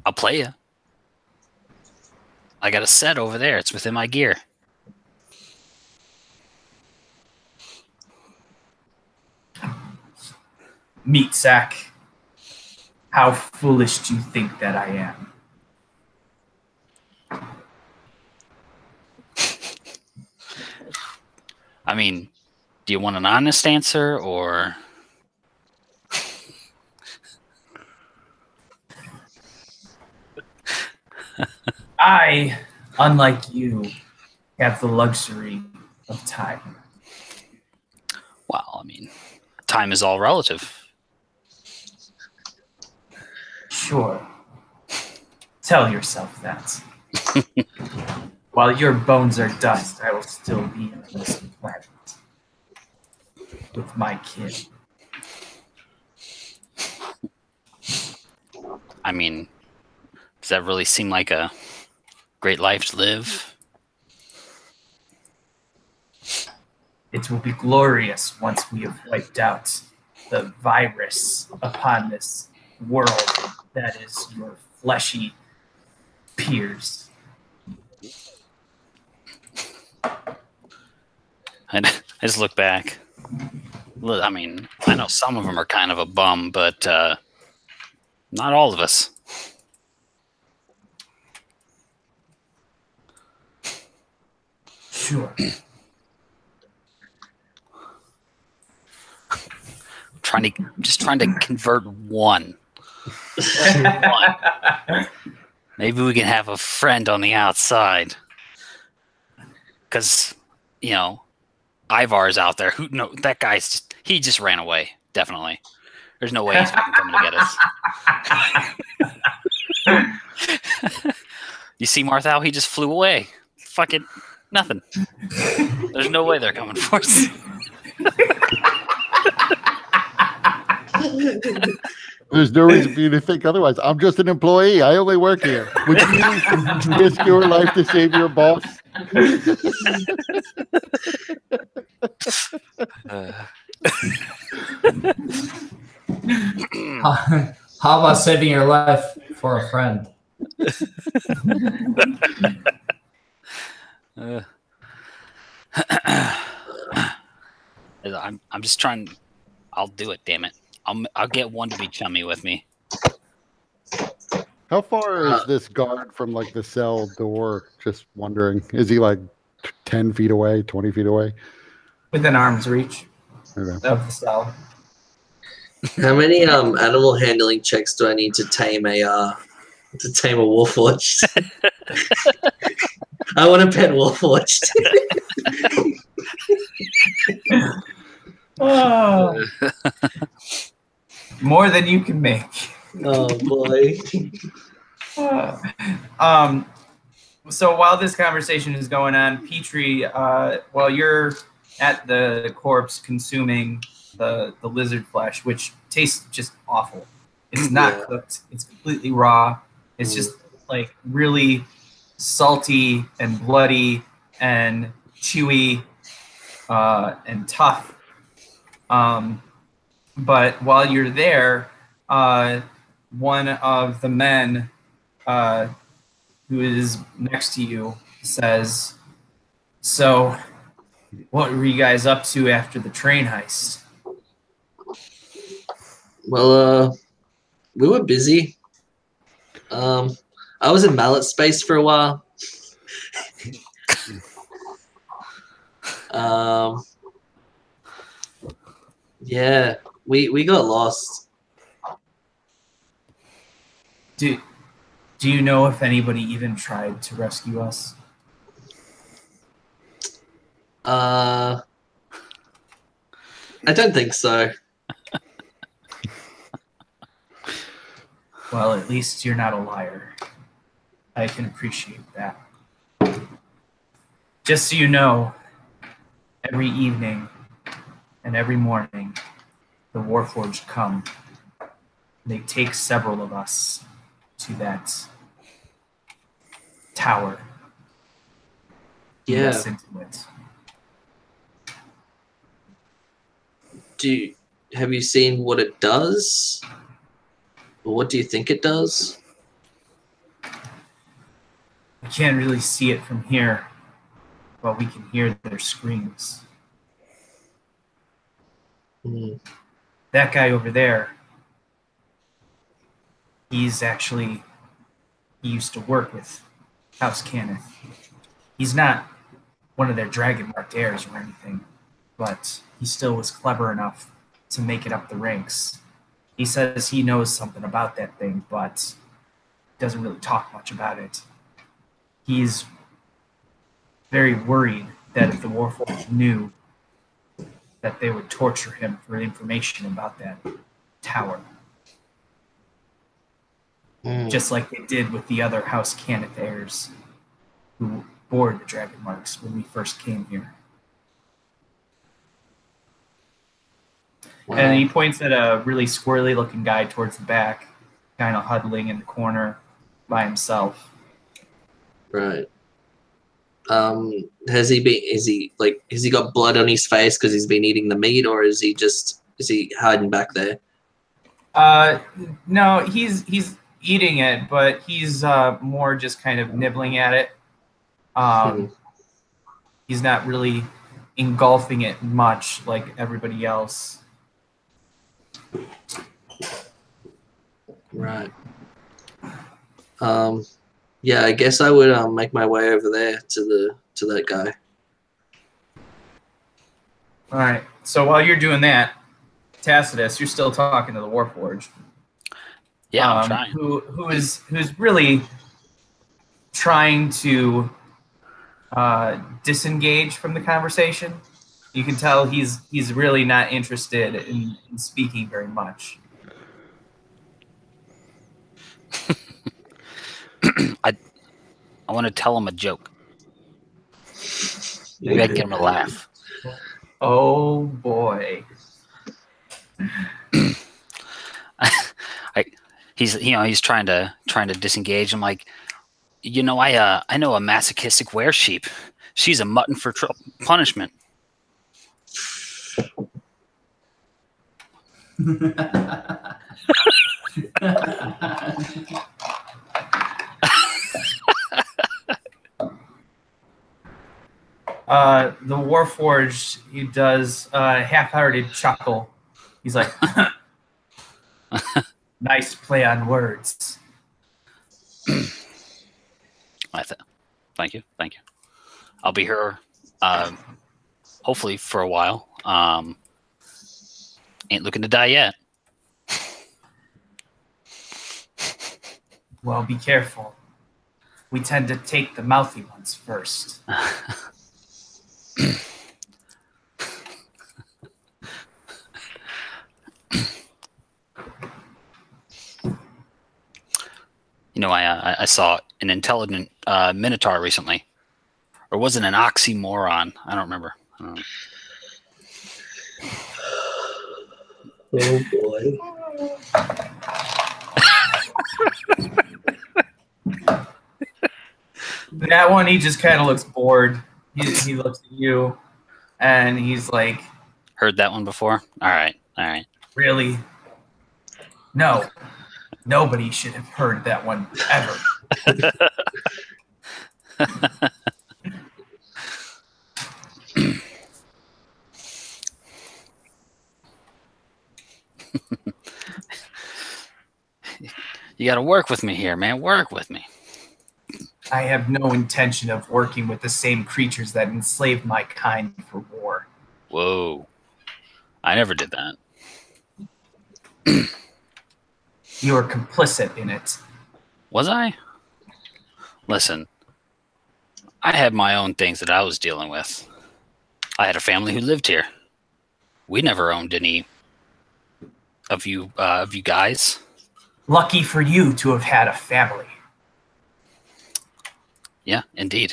I'll play you. I got a set over there. It's within my gear. Meat sack. How foolish do you think that I am? I mean, do you want an honest answer or? I, unlike you, have the luxury of time. Well, I mean, time is all relative. Sure. Tell yourself that. While your bones are dust, I will still be on this planet with my kid. I mean, does that really seem like a great life to live? It will be glorious once we have wiped out the virus upon this world that is your fleshy peers. I just look back. I mean, I know some of them are kind of a bum, but not all of us. Sure. Just trying to convert one. One. Maybe we can have a friend on the outside. Because, Ivar's out there. That guy's he just ran away. Definitely. There's no way he's coming to get us. You see Marthal? He just flew away. Fucking nothing. There's no way they're coming for us. There's no reason for you to think otherwise. I'm just an employee. I only work here. Would you risk your life to save your boss? How about saving your life for a friend? I'm just trying. I'll do it. Damn it! I'll get one to be chummy with me. How far is this guard from the cell door? Just wondering. Is he 10 feet away, 20 feet away? Within arm's reach Okay. of the cell. How many animal handling checks do I need to tame a Warforged? I want a pet Warforged. Oh. More than you can make. Oh boy. So while this conversation is going on, Petrie, while you're at the corpse consuming the lizard flesh, which tastes just awful. It's not cooked. It's completely raw. It's just really salty and bloody and chewy and tough. But while you're there, one of the men who is next to you says, "So What were you guys up to after the train heist? Well, we were busy. I was in mallet space for a while. Yeah, we got lost. Do you know if anybody even tried to rescue us? I don't think so. Well, at least you're not a liar. I can appreciate that. Just so you know, every evening and every morning, the Warforged come. They take several of us to that tower. Yeah. Us into it. Have you seen what it does? Or what do you think it does? We can't really see it from here, but we can hear their screams. That guy over there, he used to work with House Cannith. He's not one of their dragon-marked heirs or anything, but he still was clever enough to make it up the ranks. He says he knows something about that thing, but doesn't really talk much about it. He's very worried that if the Warforged knew, that they would torture him for information about that tower. Just like they did with the other House Cannith heirs who bore the dragon marks when we first came here. Wow. And he points at a really squirrely looking guy towards the back, kind of huddling in the corner by himself. Right. Has he got blood on his face because he's been eating the meat, or is he hiding back there? No, he's eating it, but he's more just kind of nibbling at it. He's not really engulfing it much like everybody else. Right. Yeah, I guess I would make my way over there to that guy. All right. So while you're doing that, Tacitus, you're still talking to the Warforged. Yeah, I'm trying. Who's really trying to disengage from the conversation. You can tell he's really not interested in speaking very much. I want to tell him a joke. Maybe I can get him to laugh. Oh boy. He's trying to disengage. I'm like, I know a masochistic weresheep. She's a mutton for punishment. The Warforged, he does a half-hearted chuckle. He's like, nice play on words. Thank you. I'll be here, hopefully for a while. Ain't looking to die yet. Well, be careful. We tend to take the mouthy ones first. I saw an intelligent minotaur recently. Or was it an oxymoron? I don't remember. Oh, boy. That one, he just kind of looks bored. He looks at you, and he's like... Heard that one before? All right. Really? No. Nobody should have heard that one ever. You got to work with me here, man. Work with me. I have no intention of working with the same creatures that enslaved my kind for war. Whoa. I never did that. You are complicit in it. Was I? Listen, I had my own things that I was dealing with. I had a family who lived here. We never owned any of you guys. Lucky for you to have had a family. Yeah, indeed.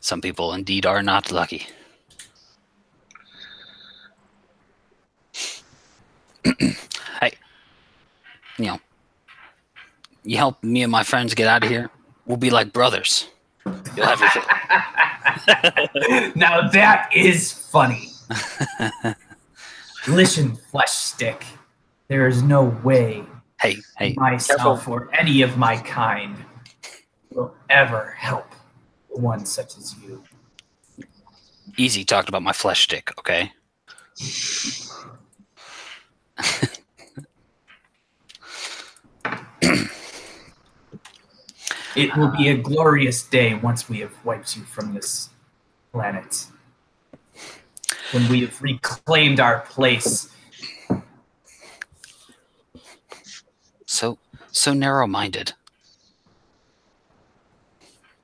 Some people indeed are not lucky. Hey, you help me and my friends get out of here, we'll be like brothers. You'll have your Now that is funny. Listen, flesh stick. There is no way Hey, myself careful. or any of my kind will ever help one such as you. Easy talked about my flesh stick, okay? It will be a glorious day once we have wiped you from this planet. When we have reclaimed our place. So narrow-minded.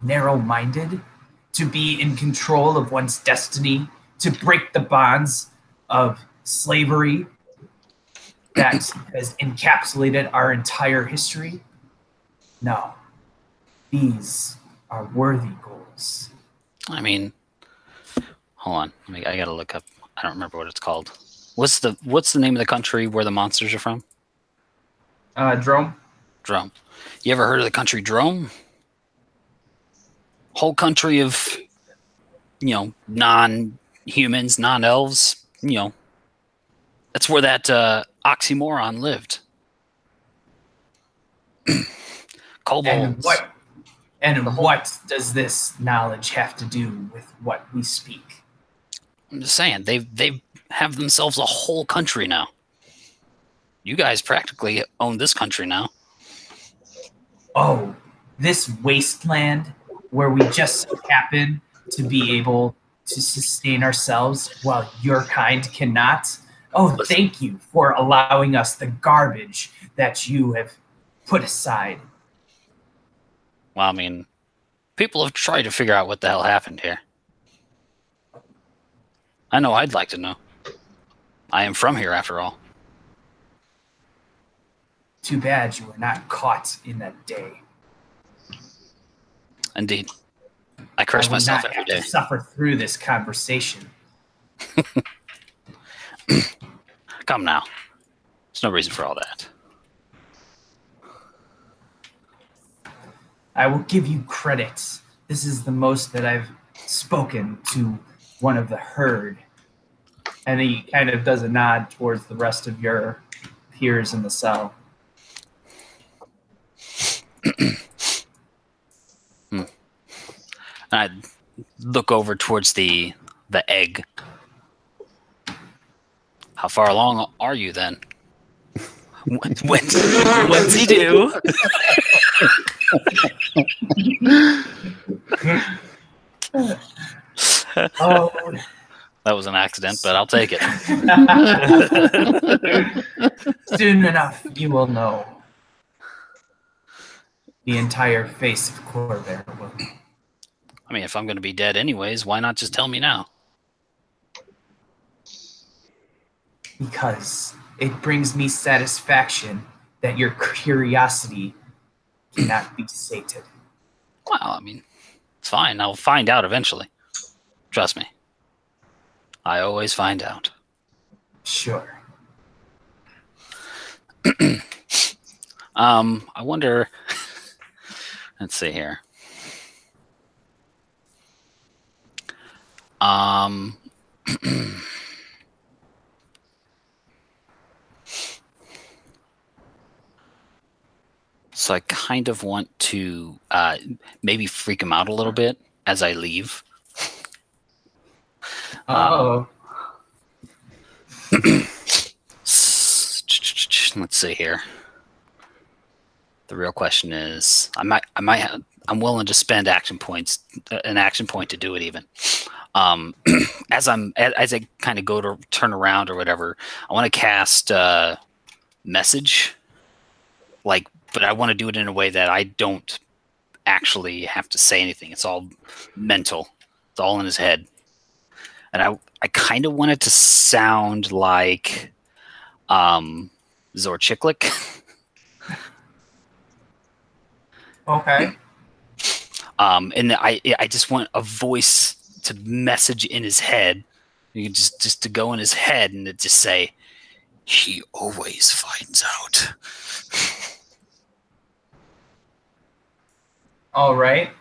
Narrow-minded? To be in control of one's destiny? To break the bonds of slavery that has encapsulated our entire history? No. These are worthy goals. I mean, hold on. I gotta look up. I don't remember what it's called. What's the name of the country where the monsters are from? Drome? Drome. You ever heard of the country Drome? Whole country of, non-humans, non-elves. That's where that oxymoron lived. Kobolds. And what does this knowledge have to do with what we speak? I'm just saying, they have themselves a whole country now. You guys practically own this country now. Oh, this wasteland where we just so happen to be able to sustain ourselves while your kind cannot? Oh, thank you for allowing us the garbage that you have put aside. Well, I mean, people have tried to figure out what the hell happened here. I know I'd like to know. I am from here, after all. Too bad you were not caught in that day. Indeed. I curse myself every day. To suffer through this conversation. Come now. There's no reason for all that. I will give you credit. This is the most that I've spoken to one of the herd. And he kind of does a nod towards the rest of your peers in the cell. I look over towards the egg. How far along are you then? What's he do? Oh, that was an accident, but I'll take it. Soon enough, you will know. The entire face of Corvair will. I mean, if I'm going to be dead anyways, why not just tell me now? Because it brings me satisfaction that your curiosity cannot be sated. Well, I mean, it's fine. I'll find out eventually. Trust me. I always find out. Sure. I wonder... Let's see here. So I kind of want to maybe freak him out a little bit as I leave. Oh. Let's see here. The real question is, I'm willing to spend an action point to do it even. As I kind of go to turn around or whatever, I want to cast message, but I want to do it in a way that I don't actually have to say anything. It's all mental. It's all in his head, and I kind of want it to sound like Zorchiklik. Okay. And I just want a voice to message in his head. You can just to go in his head and to just say, "He always finds out." All right.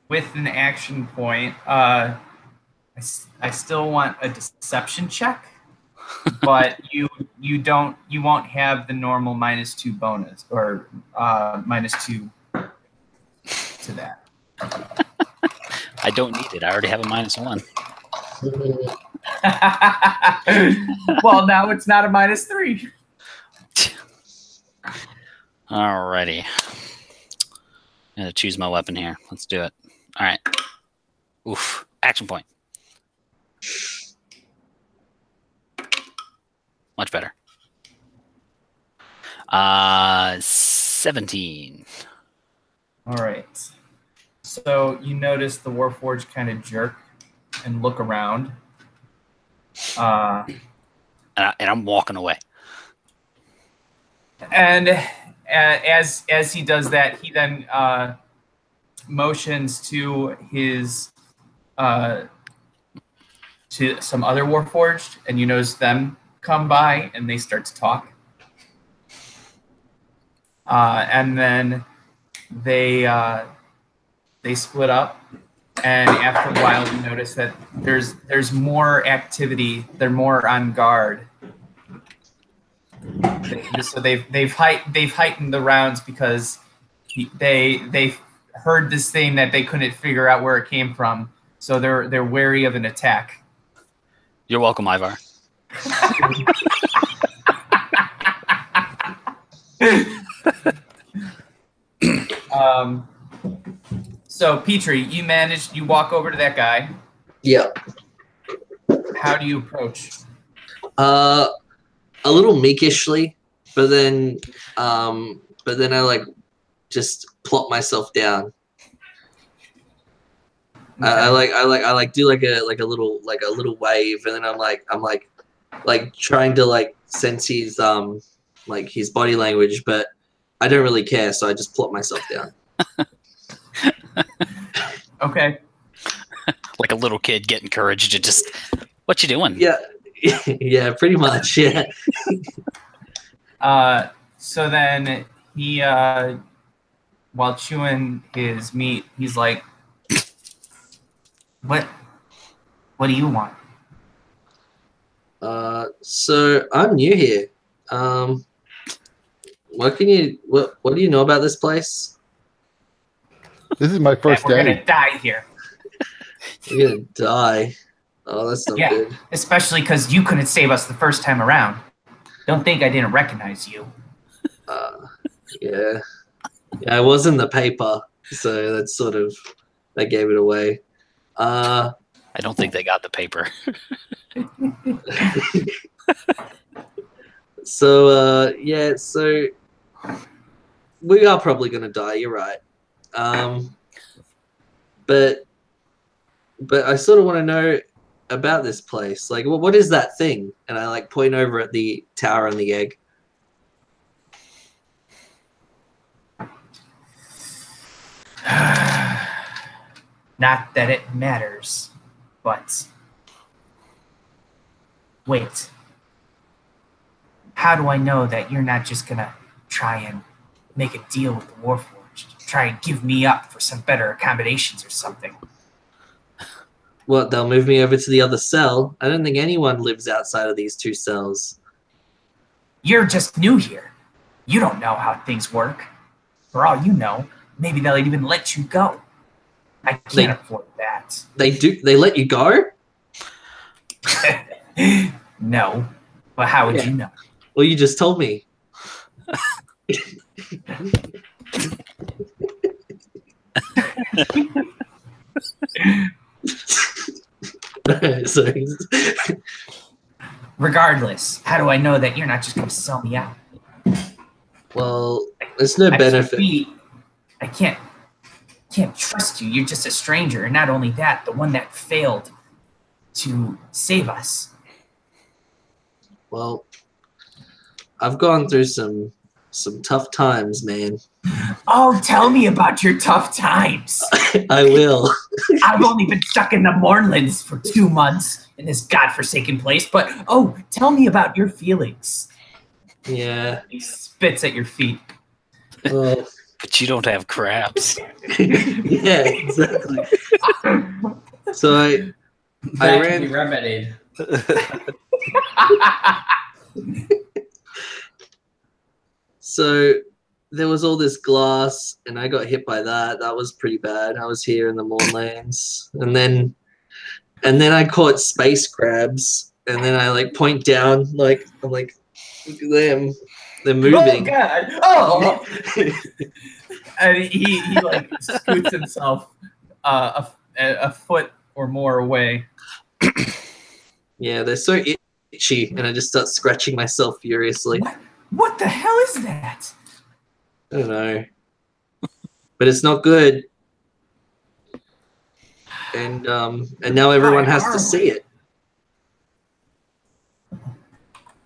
With an action point, I still want a deception check, but you won't have the normal -2 bonus or -2 to that. I don't need it. I already have a -1. Well, now it's not a -3. Alrighty. I'm gonna choose my weapon here. Let's do it. All right. Oof. Action point. Much better. 17. All right. So you notice the Warforged kind of jerk and look around. And I'm walking away. And as he does that, he then motions to his to some other Warforged, and you notice them come by, and they start to talk. And then they split up, and after a while, you notice that there's more activity. They're more on guard. So they've heightened the rounds because they heard this thing that they couldn't figure out where it came from. So they're wary of an attack. You're welcome, Ivar. So Petrie, you walk over to that guy. Yeah. How do you approach? A little meekishly, but then I just plop myself down. Okay. I do like a little wave, and then I'm trying to sense his his body language, but I don't really care, so I just plop myself down. Okay. Like a little kid getting courage to just, what you doing? Yeah, yeah, pretty much, yeah. So then he, while chewing his meat, he's like, What do you want? So I'm new here. What do you know about this place? This is my first We're day. gonna die here. You're gonna die. Oh, that's not good. Especially because you couldn't save us the first time around. Don't think I didn't recognize you. Yeah, I was in the paper, so that gave it away. I don't think they got the paper. So so we are probably gonna die. You're right. But I sort of want to know about this place. Like, what is that thing? And I point over at the tower and the egg. Not that it matters, but wait. How do I know that you're not just gonna try and make a deal with the Warforged? Try and give me up for some better accommodations or something? What, they'll move me over to the other cell? I don't think anyone lives outside of these 2 cells. You're just new here. You don't know how things work. For all you know, maybe they'll even let you go. I can't afford that. They do. They let you go? No. But how would you know? Well, you just told me. So, Regardless, how do I know that you're not just going to sell me out? well, there's no benefit. I can't trust you. You're just a stranger. And not only that, the one that failed to save us. Well, I've gone through some tough times, man. Oh, tell me about your tough times. I will. I've only been stuck in the Mournlands for 2 months in this godforsaken place, but tell me about your feelings. Yeah. He spits at your feet. Well, But you don't have crabs. yeah, exactly. So I That ran. can be remedied. So there was all this glass, and I got hit by that. That was pretty bad. I was here in the Mournlands, and then I caught space crabs, and then I like point down, like I'm like, look at them, they're moving. Oh God! Oh! And he like scoots himself a foot or more away. Yeah, they're so itchy, and I just start scratching myself furiously. What the hell is that? I don't know, but it's not good. And now everyone has to see it.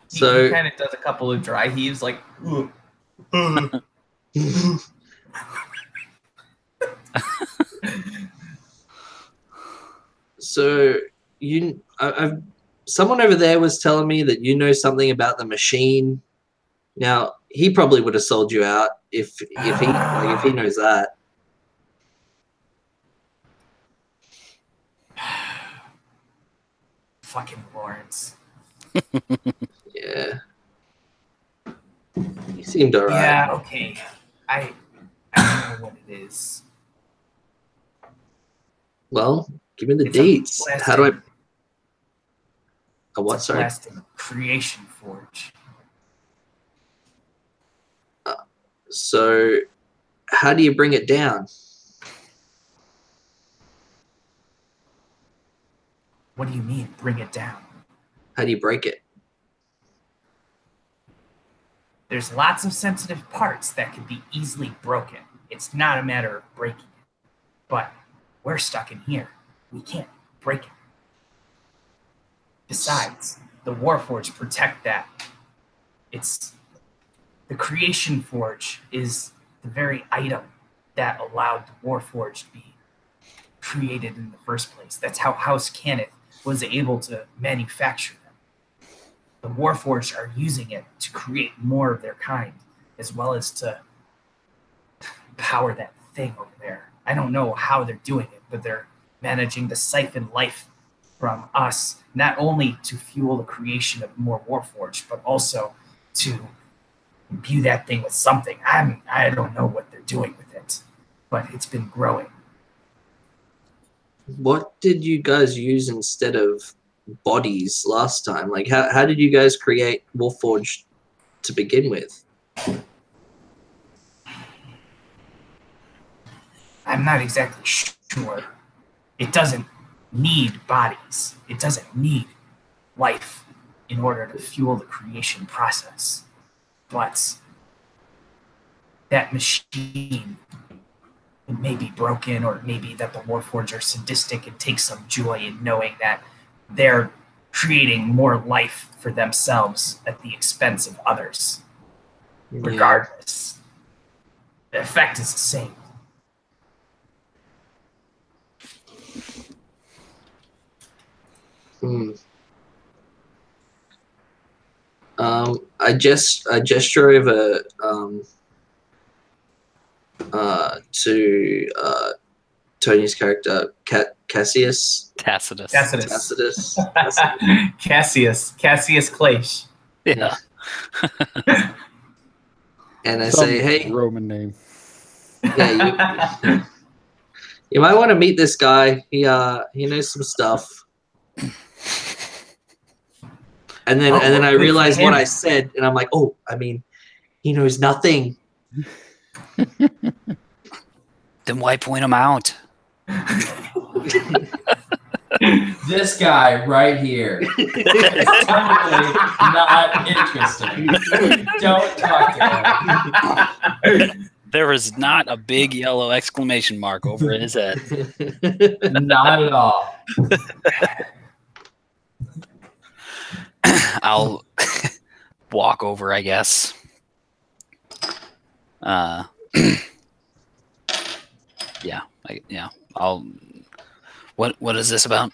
So he kind of does a couple of dry heaves, like. So someone over there was telling me that you know something about the machine. Now he probably would have sold you out if he knows that. Fucking Lawrence. Yeah, he seemed alright. Yeah. Okay. I don't know what it is. Well, give me the It's deets. a How do I? blasting- A what? It's a Sorry. blasting creation forge. So, how do you bring it down? What do you mean, bring it down? How do you break it? There's lots of sensitive parts that can be easily broken. It's not a matter of breaking it. But we're stuck in here. We can't break it. Besides, the Warforged protect that. It's the Creation Forge is the very item that allowed the Warforged to be created in the first place. That's how House Cannith was able to manufacture them. The Warforged are using it to create more of their kind, as well as to power that thing over there. I don't know how they're doing it, but they're managing to siphon life from us, not only to fuel the creation of more Warforged, but also to imbue that thing with something. I don't know what they're doing with it, but it's been growing. What did you guys use instead of bodies last time? Like, how did you guys create Warforged to begin with? I'm not exactly sure. It doesn't need bodies. It doesn't need life in order to fuel the creation process. But that machine, it may be broken, or maybe that the Warforged are sadistic and take some joy in knowing that they're creating more life for themselves at the expense of others. Yeah. Regardless, the effect is the same. I gesture over to Tony's character, Cassius. Tacitus. Tacitus. Cassius Clash. Yeah. And I Some say, hey, Roman name. yeah, You might want to meet this guy. He knows some stuff. And then I realized what I said, and I'm like, oh, I mean, he knows nothing. Then why point him out? This guy right here is totally not interesting. Don't talk to him. There is not a big yellow exclamation mark over his head. Not at all. I'll walk over, I guess. I'll. What is this about?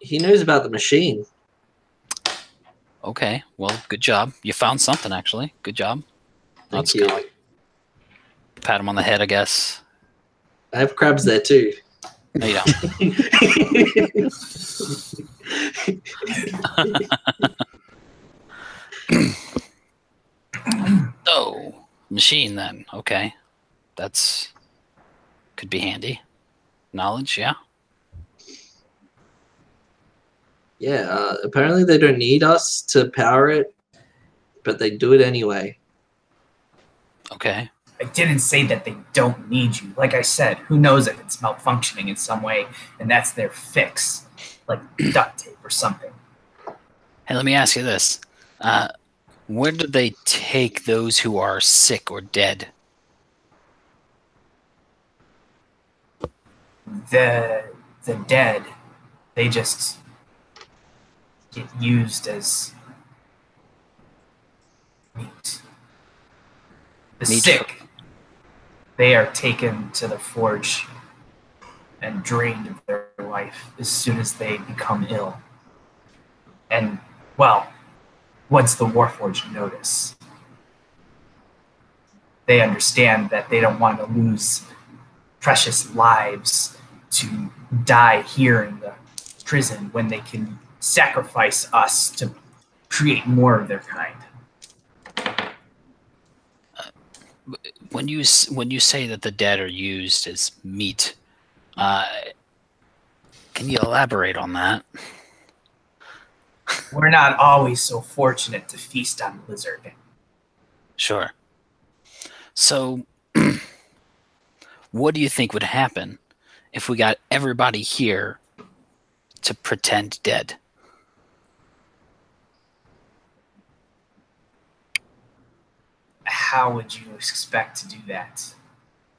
He knows about the machine. Okay, well, good job. You found something, actually. Good job. Thank you. Pat him on the head, I guess. I have crabs there too. No, you don't. Oh, machine then. Okay, that's could be handy. Knowledge, yeah. Yeah. Apparently they don't need us to power it, but they do it anyway. Okay. I didn't say that they don't need you. Like I said, who knows if it's malfunctioning in some way, and that's their fix, like duct tape or something. Hey, let me ask you this. Where do they take those who are sick or dead? The dead, they just get used as meat. The Meat. sick, they are taken to the forge and drained of their life as soon as they become ill. And, well, once the Warforged notice, they understand that they don't want to lose precious lives to die here in the prison when they can sacrifice us to create more of their kind. When you say that the dead are used as meat, can you elaborate on that? We're not always so fortunate to feast on lizard. Sure. So, what do you think would happen if we got everybody here to pretend dead? How would you expect to do that?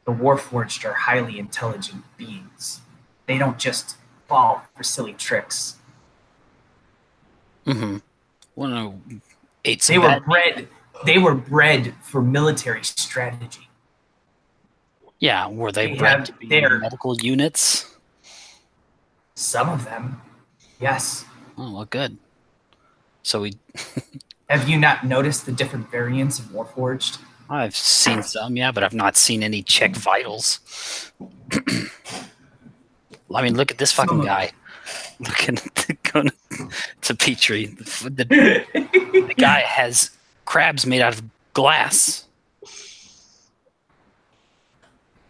The Warforged are highly intelligent beings. They don't just fall for silly tricks. Mm-hmm. Well, no, They were bred for military strategy. Yeah, were they They bred have to be their- medical units? Some of them, yes. Oh, well, good. So Have you not noticed the different variants of Warforged? I've seen some, yeah, but I've not seen any check vitals. I mean, look at this fucking guy. Looking to Petrie. The guy has crabs made out of glass.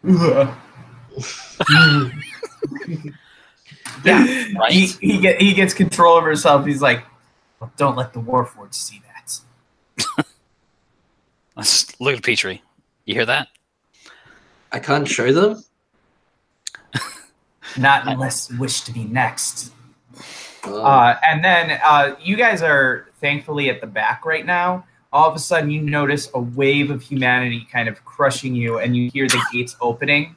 Yeah, Right? He gets control over himself. He's like, well, don't let the Warforged see that. Look at Petrie. You hear that? I can't show them? Not unless you wish to be next. Oh. And then you guys are thankfully at the back right now. All of a sudden, you notice a wave of humanity kind of crushing you, and you hear the gates opening.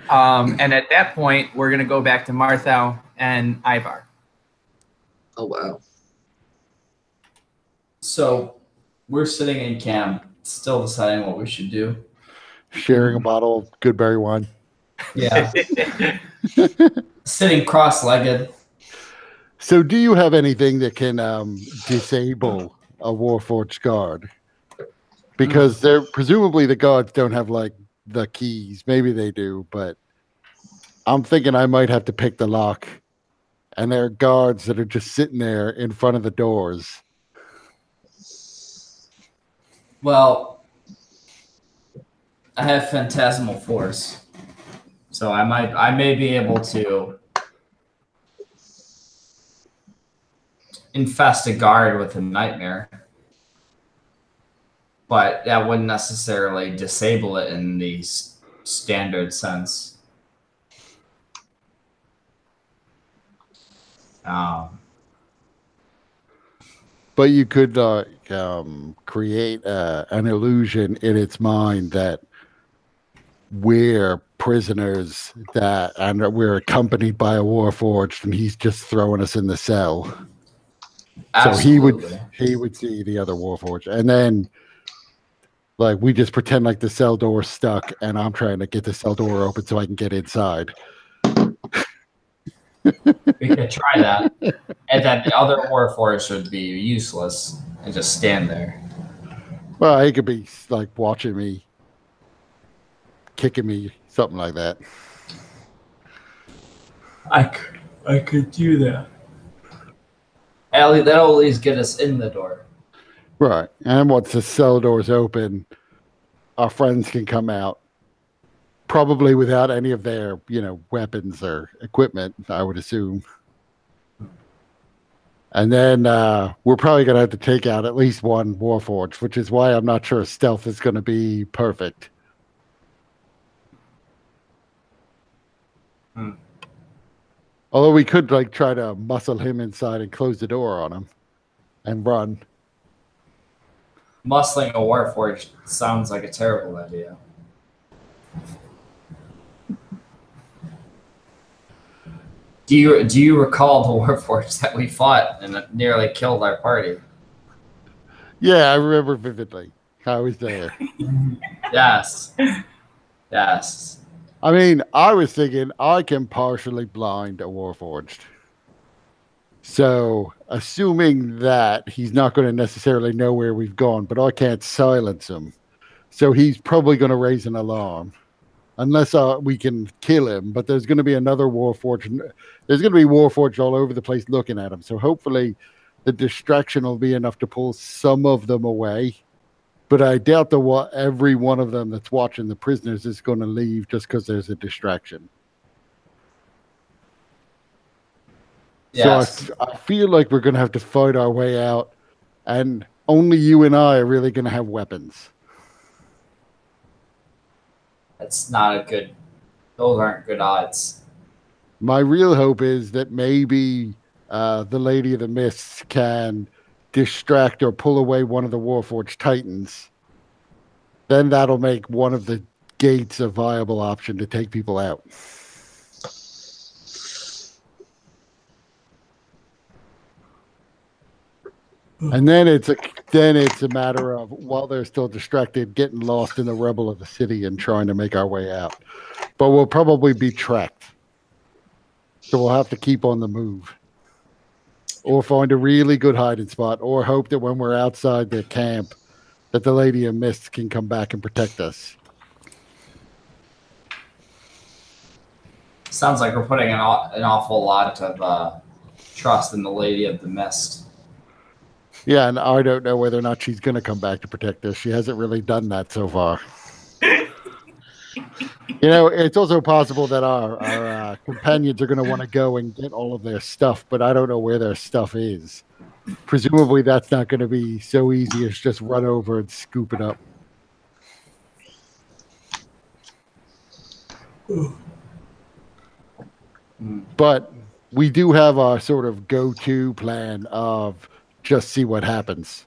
And at that point, we're going to go back to Marthau and Ivar. Oh, wow. So we're sitting in camp, still deciding what we should do. Sharing a bottle of good berry wine. Yeah. Sitting cross-legged. So do you have anything that can disable a Warforged guard? Because they're presumably the guards don't have like the keys. Maybe they do, but I'm thinking I might have to pick the lock. And there are guards that are just sitting there in front of the doors. Well, I have phantasmal force, so I may be able to infest a guard with a nightmare, but that wouldn't necessarily disable it in the standard sense. But you could create an illusion in its mind that we're prisoners and we're accompanied by a warforged, and he's just throwing us in the cell. Absolutely. So he would see the other warforged, and then like we just pretend like the cell door's stuck, and I'm trying to get the cell door open so I can get inside. We could try that, and then the other warforged would be useless and just stand there. Well, he could be like watching me, kicking me, something like that. I could do that. That'll at least get us in the door. Right. And once the cell door's open, our friends can come out, probably without any of their, weapons or equipment, I would assume. And then we're probably going to have to take out at least one warforged, which is why I'm not sure stealth is going to be perfect. Although we could try to muscle him inside and close the door on him and run. Muscling a warforged sounds like a terrible idea. Do you recall the warforged that we fought and it nearly killed our party? Yeah, I remember vividly. I was there. Yes. Yes. I mean, I was thinking I can partially blind a warforged. So, assuming that he's not going to necessarily know where we've gone, but I can't silence him. So he's probably going to raise an alarm. Unless we can kill him, but there's going to be another warforged. There's going to be warforged all over the place looking at him. So hopefully the distraction will be enough to pull some of them away. But I doubt every one of them that's watching the prisoners is going to leave just because there's a distraction. Yes. So I feel like we're going to have to fight our way out, and only you and I are really going to have weapons. That's not a good. Those aren't good odds. My real hope is that maybe the Lady of the Mists can distract or pull away one of the Warforged Titans. Then that'll make one of the gates a viable option to take people out. And then it's a matter of, while they're still distracted, getting lost in the rubble of the city and trying to make our way out. But we'll probably be tracked. So we'll have to keep on the move. Or find a really good hiding spot, or hope that when we're outside their camp, that the Lady of Mist can come back and protect us. Sounds like we're putting an awful lot of trust in the Lady of the Mist. Yeah, and I don't know whether or not she's going to come back to protect us. She hasn't really done that so far. It's also possible that our companions are going to want to go and get all of their stuff, but I don't know where their stuff is. Presumably, that's not going to be so easy as just run over and scoop it up. But we do have our sort of go-to plan of just see what happens.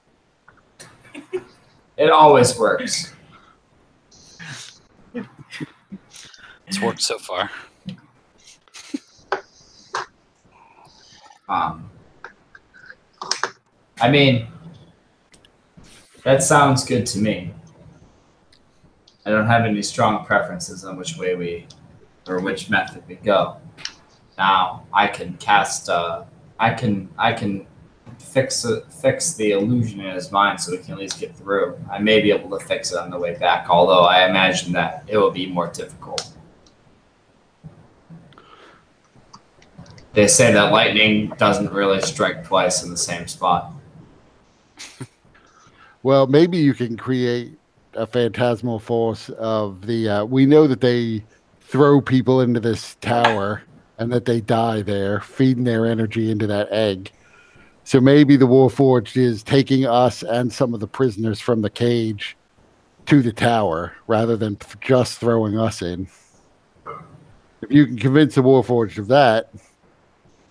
It always works. It's worked so far. I mean, that sounds good to me. I don't have any strong preferences on which way which method we go. Now I can cast. I can fix the illusion in his mind so we can at least get through. I may be able to fix it on the way back, although I imagine that it will be more difficult. They say that lightning doesn't really strike twice in the same spot. Well, maybe you can create a phantasmal force of the. We know that they throw people into this tower and that they die there, feeding their energy into that egg. So maybe the Warforged is taking us and some of the prisoners from the cage to the tower rather than just throwing us in. If you can convince the Warforged of that,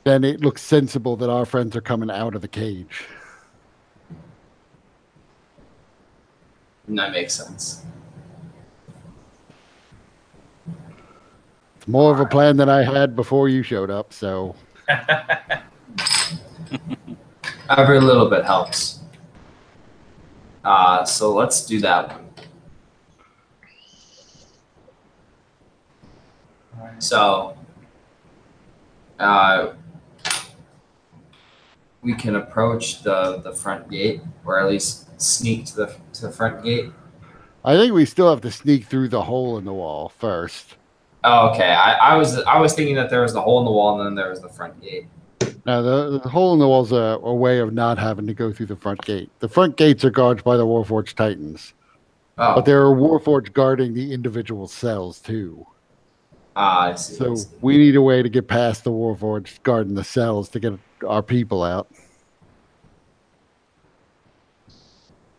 then it looks sensible that our friends are coming out of the cage. That makes sense. It's more of a plan than I had before you showed up, so... Every little bit helps. So let's do that one. So, we can approach the front gate, or at least sneak to the front gate. I think we still have to sneak through the hole in the wall first. Oh, okay. I was thinking that there was the hole in the wall and then there was the front gate. Now, the hole in the wall is a way of not having to go through the front gate. The front gates are guarded by the Warforged Titans. Oh. But there are Warforged guarding the individual cells, too. I see. So we need a way to get past the Warforged guarding the cells to get our people out.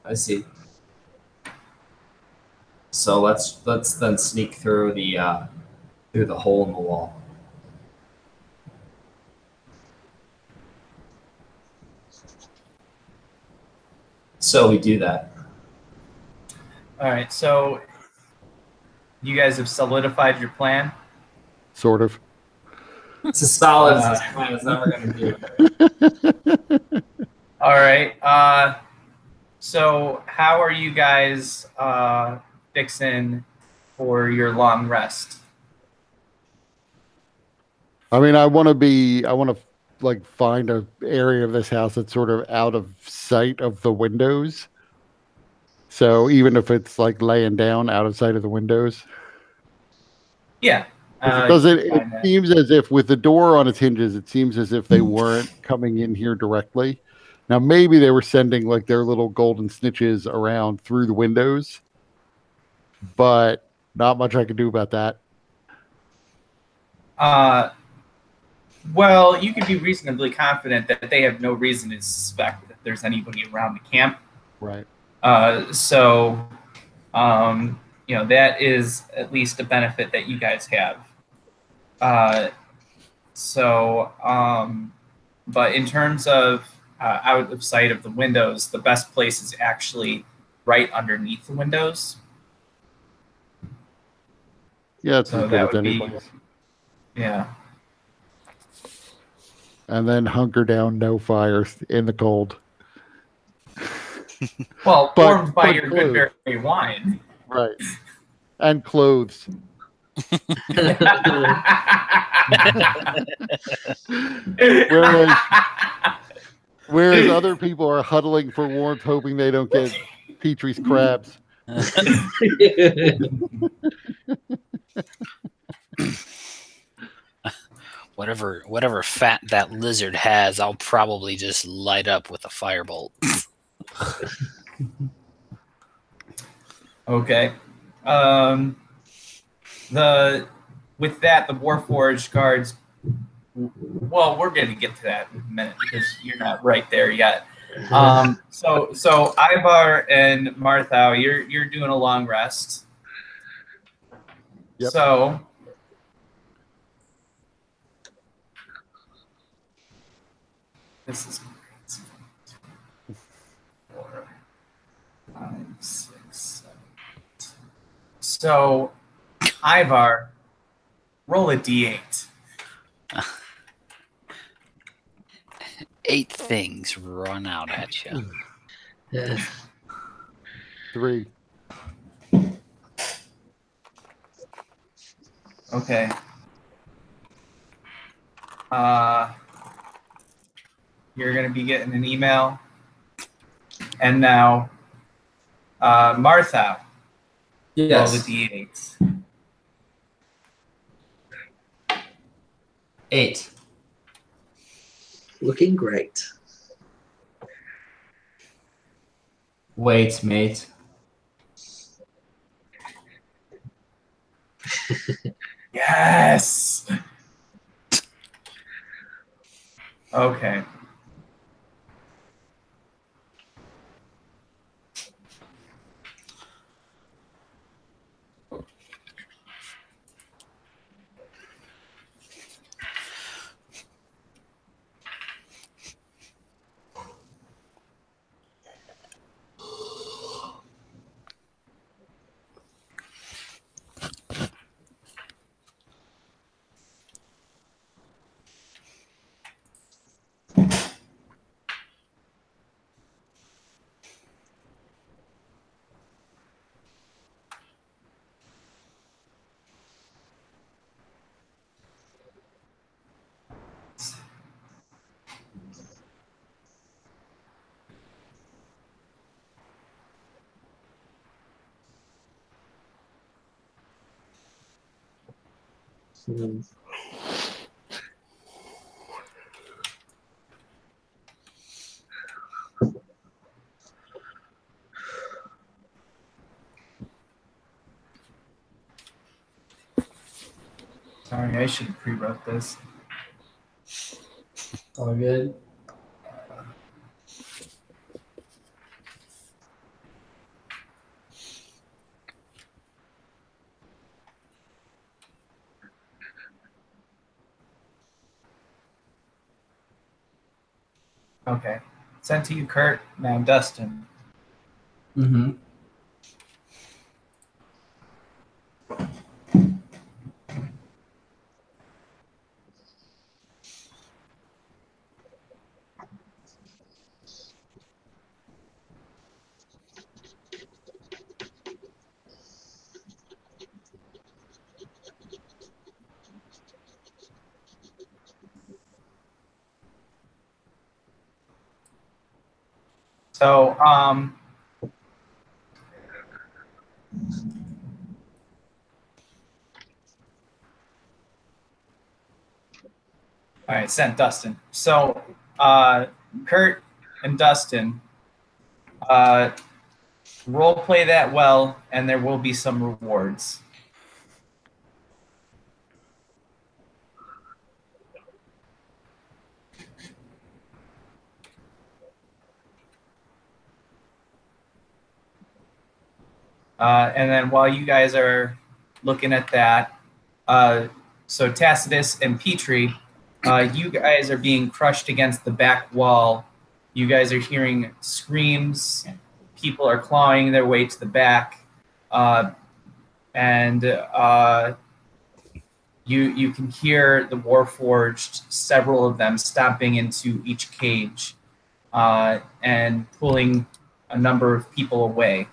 I see. So let's then sneak through the hole in the wall. So we do that. All right, so you guys have solidified your plan? Sort of. It's as solid as this plan is never going to do. All right. So how are you guys fixing for your long rest? I mean, I want to like find an area of this house that's sort of out of sight of the windows. So even if it's like laying down out of sight of the windows. Yeah. Because it seems as if with the door on its hinges, it seems as if they weren't coming in here directly. Now, maybe they were sending like their little golden snitches around through the windows, but not much I could do about that. Well, you can be reasonably confident that they have no reason to suspect that there's anybody around the camp. Right. So, that is at least a benefit that you guys have. But in terms of out of sight of the windows, the best place is actually right underneath the windows. Yeah, it's So as good that as would any be, place. yeah. And then hunker down, no fire in the cold. Well, warmed by but your clothes. good berry wine. Right. And clothes. Whereas other people are huddling for warmth, hoping they don't get Petrie's crabs. Whatever fat that lizard has, I'll probably just light up with a firebolt. Okay. With that, the Warforged guards. Well, we're going to get to that in a minute because you're not right there yet. So Ivar and Marthau, you're doing a long rest. Yep. So this is 4, 5, 6, 7, 8. So Ivar, roll a d8. 8 things run out at you. Yeah. 3. Okay. You're going to be getting an email. And now, Martha, Yes. roll the d8s. 8. Looking great. Wait, mate. Yes. Okay. Hmm. Sorry, I should have pre-wrote this. All good. Okay. Sent to you, Kurt. Now, Dustin. Mm-hmm. So, all right, sent Dustin. So, Kurt and Dustin, role play that well, and there will be some rewards. And then while you guys are looking at that, so Tacitus and Petrie, you guys are being crushed against the back wall. You guys are hearing screams. People are clawing their way to the back. And you can hear the Warforged, several of them stomping into each cage and pulling a number of people away.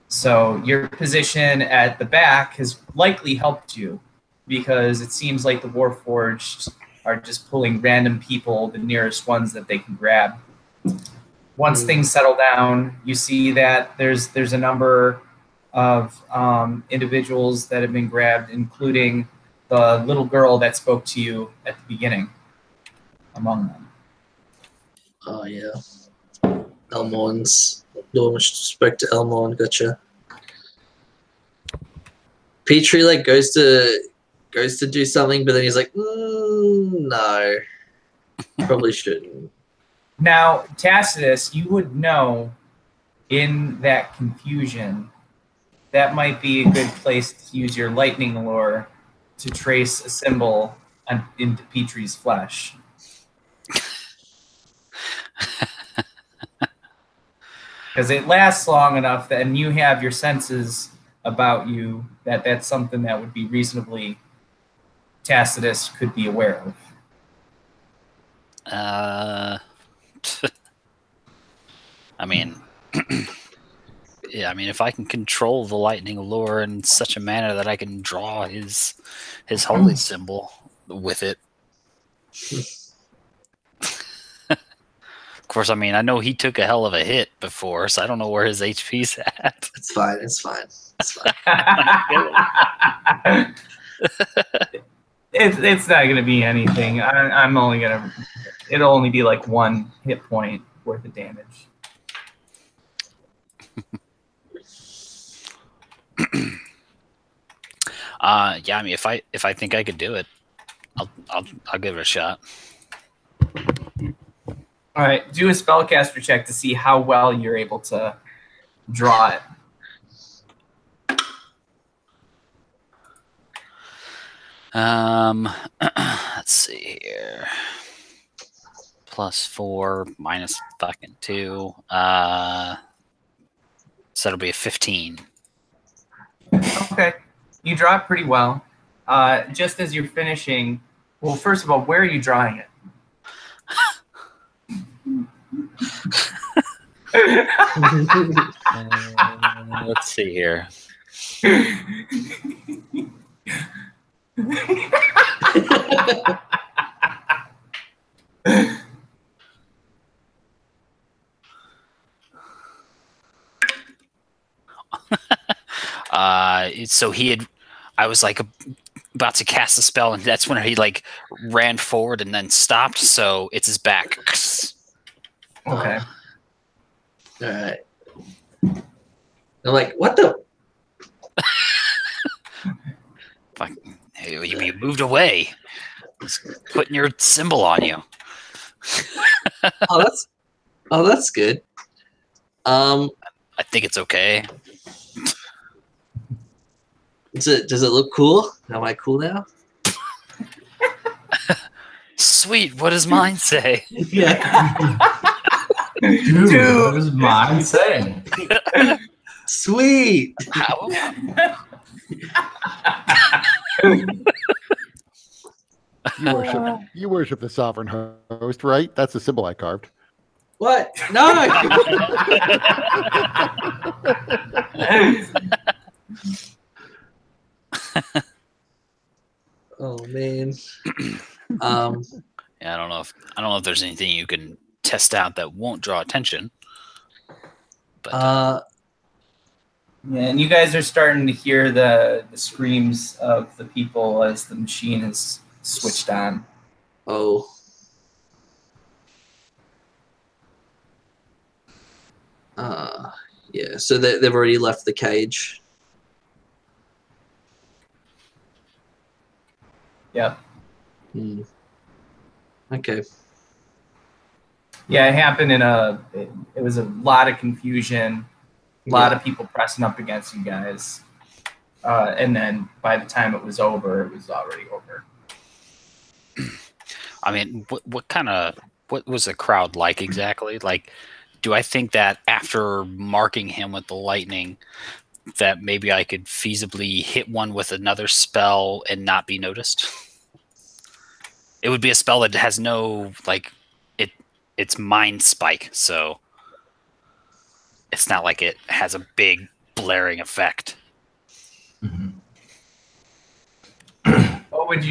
So your position at the back has likely helped you because it seems like the Warforged are just pulling random people, the nearest ones that they can grab. Once things settle down, you see that there's a number of individuals that have been grabbed, including the little girl that spoke to you at the beginning among them. Oh yeah. Elmorn's. No one spoke to Elmorn, gotcha. Petrie like goes to do something, but then he's like, no. Probably shouldn't. Now, Tacitus, you would know in that confusion that might be a good place to use your lightning lure to trace a symbol into Petrie's flesh. Because it lasts long enough that, and you have your senses about you, that's something that would be reasonably Tacitus could be aware of. I mean, yeah, I mean, if I can control the lightning lure in such a manner that I can draw his holy symbol with it. Of course, I mean, I know he took a hell of a hit before, so I don't know where his HP's at. It's fine. It's fine. It's fine. It's not going to be anything. I'm only going to... It'll only be like 1 hit point worth of damage. Yeah, I mean, if I think I could do it, I'll give it a shot. All right, do a spellcaster check to see how well you're able to draw it. Let's see here. +4 minus fucking 2. So it'll be a 15. Okay, you draw it pretty well. Just as you're finishing, well, first of all, where are you drawing it? Let's see here. So I was like about to cast a spell, and that's when he like ran forward and then stopped. So it's his back. Okay. All right. I'm like, what the? Fuck, you moved away. It's putting your symbol on you. Oh, that's good. I think it's okay. Does it look cool? Am I cool now? Sweet. What does mine say? Yeah. Dude, what does mine say? Sweet. How? You worship the sovereign host, right? That's the symbol I carved. What? No. Oh man. Yeah, I don't know if there's anything you can test out that won't draw attention. But Yeah, and you guys are starting to hear the screams of the people as the machine is switched on. Oh. Yeah. So they've already left the cage. Yep. Okay. Yeah, it happened it was a lot of confusion, a lot of people pressing up against you guys. And then by the time it was over, it was already over. I mean, what was the crowd like exactly? Like, do I think that after marking him with the lightning, that maybe I could feasibly hit one with another spell and not be noticed? It would be a spell that has no, like, it's mind spike, so it's not like it has a big blaring effect. Mm-hmm. What would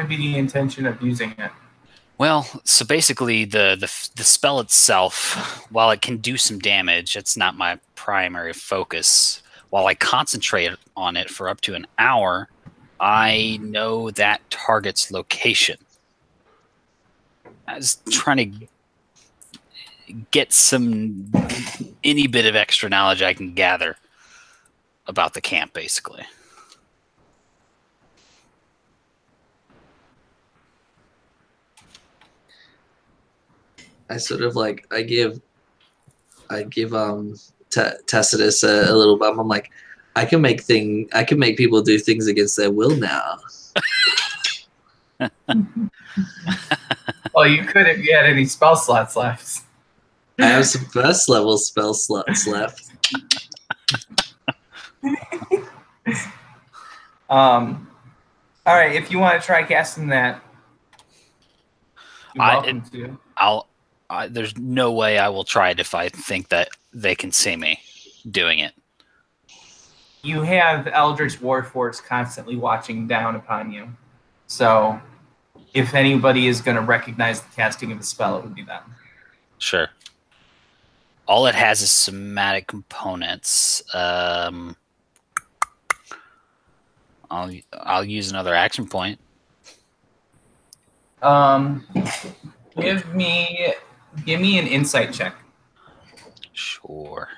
be the intention of using it? Well, so basically the spell itself, while it can do some damage, it's not my primary focus. While I concentrate on it for up to an hour, I know that target's location. I was trying to get any bit of extra knowledge I can gather about the camp, basically. I sort of like I give Tacitus a little bump. I'm like, I can make people do things against their will now. Well, you could if you had any spell slots left. I have some first level spell slots left. All right, if you want to try casting that, you're welcome to. There's no way I will try it if I think that they can see me doing it. You have Eldritch Warforged constantly watching down upon you. So if anybody is going to recognize the casting of the spell, it would be them. Sure. All it has is somatic components. I'll use another action point. Give me an insight check. Sure.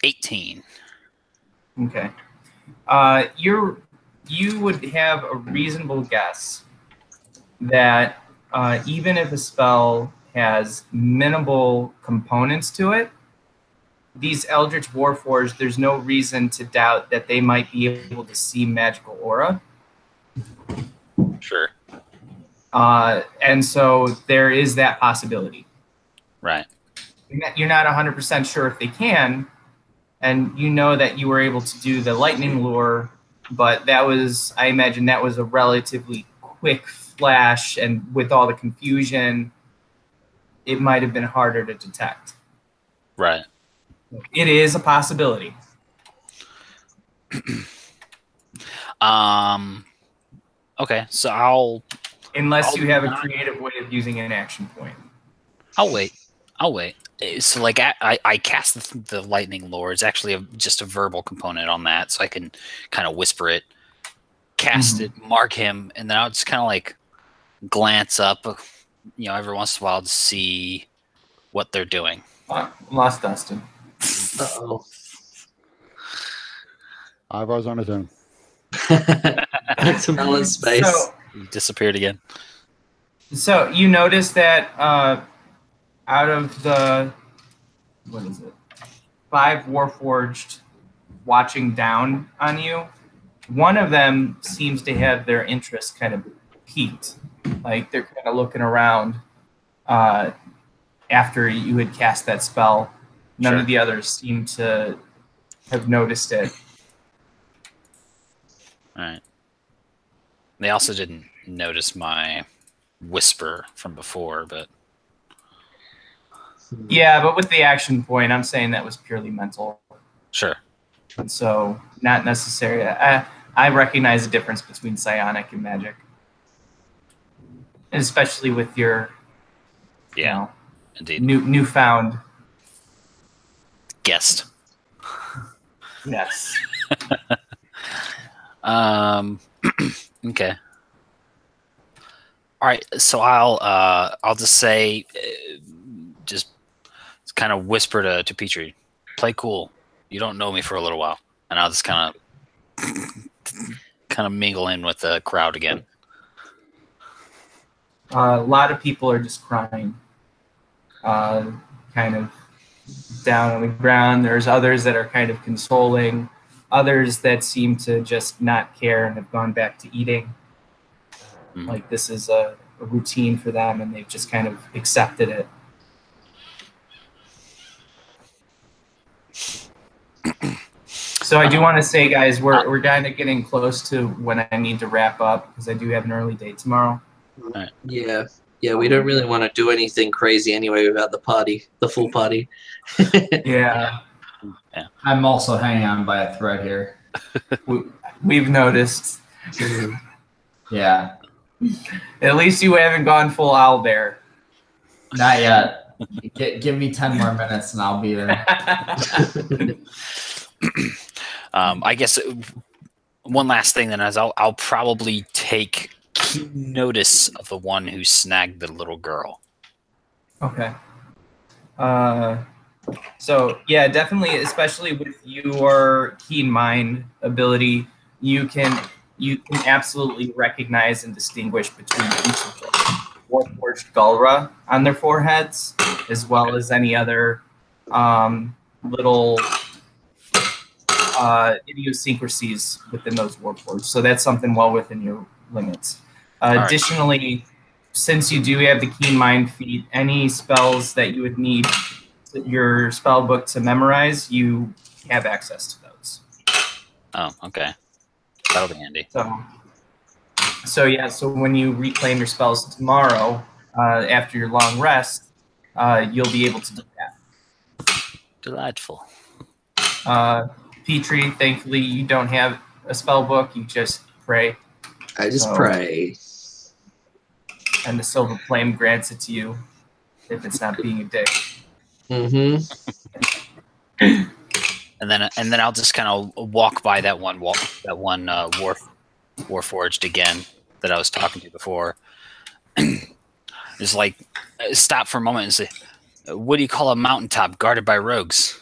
18. Okay. You would have a reasonable guess that even if a spell has minimal components to it, these Eldritch Warforged, there's no reason to doubt that they might be able to see magical aura. Sure. And so there is that possibility. Right. You're not 100% sure if they can, and you know that you were able to do the lightning lure, but that was, I imagine that was a relatively quick flash, and with all the confusion, it might have been harder to detect. Right. It is a possibility. Okay, so Unless you have a creative way of using an action point. I'll wait. So like I cast the lightning lore. It's actually just a verbal component on that, so I can kind of whisper it, cast it, mark him, and then I'll just kind of like glance up, every once in a while to see what they're doing. Lost Dustin. Uh-oh. Ivar's on his own. Smell in space. So, He disappeared again. So you notice that out of the, 5 Warforged watching down on you, one of them seems to have their interest kind of peaked. Like they're kind of looking around after you had cast that spell. None of the others seem to have noticed it. All right. They also didn't notice my whisper from before, but Yeah, but with the action point, I'm saying that was purely mental. sure. And so not necessary. I recognize the difference between psionic and magic. And especially with your Indeed. newfound Guest. yes. Okay. All right, so I'll just say, just kind of whisper to Petrie, play cool. You don't know me for a little while, and I'll just kind of mingle in with the crowd again. A lot of people are just crying, kind of down on the ground. There's others that are kind of consoling, others that seem to just not care and have gone back to eating. Like this is a routine for them, and they've just kind of accepted it. So I do want to say, guys, we're kind of getting close to when I need to wrap up because I do have an early date tomorrow. Right. Yeah, we don't really want to do anything crazy anyway without the full party. Yeah. I'm also hanging on by a thread here. We've noticed. Yeah. At least you haven't gone full owlbear. Not yet. Give me 10 more minutes and I'll be there. I guess one last thing then is I'll probably take keen notice of the one who snagged the little girl. Okay. So yeah, definitely, especially with your keen mind ability, you can absolutely recognize and distinguish between each of them. Warforged Gulra on their foreheads, as well as any other little idiosyncrasies within those Warforged. So that's something well within your limits. Additionally, since you do have the keen mind feat, any spells that you would need your spell book to memorize, you have access to those. Oh, okay. That'll be handy. So when you reclaim your spells tomorrow, after your long rest, you'll be able to do that. Delightful. Petrie, thankfully, you don't have a spell book. You just pray. I just pray. And the Silver Flame grants it to you, if it's not being a dick. Mm-hmm. And then I'll just kind of walk by that one Warforged again that I was talking to before. Just like stop for a moment and say, "What do you call a mountaintop guarded by rogues?"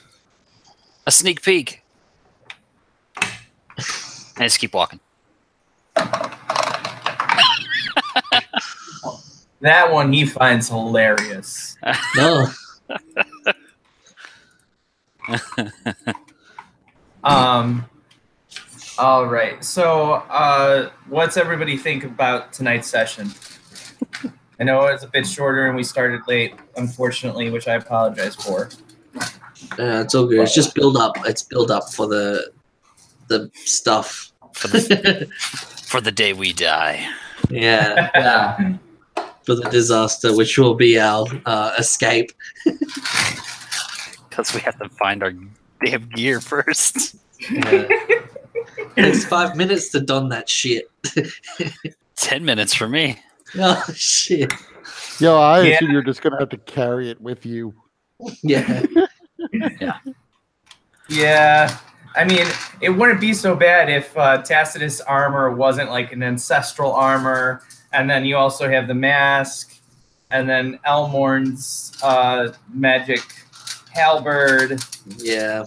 A sneak peek. And just keep walking. That one he finds hilarious. No. All right. So, what's everybody think about tonight's session? I know it's a bit shorter and we started late, unfortunately, which I apologize for. It's all good. It's just build up. It's build up for the stuff. For the day we die. Yeah. Yeah. For the disaster, which will be our escape. Because we have to find our damn gear first. Yeah. Takes 5 minutes to don that shit. 10 minutes for me. Oh shit. Yo, I assume you're just gonna have to carry it with you. Yeah. Yeah. I mean, it wouldn't be so bad if Tacitus' armor wasn't like an ancestral armor, and then you also have the mask, and then Elmorn's magic halberd. Yeah.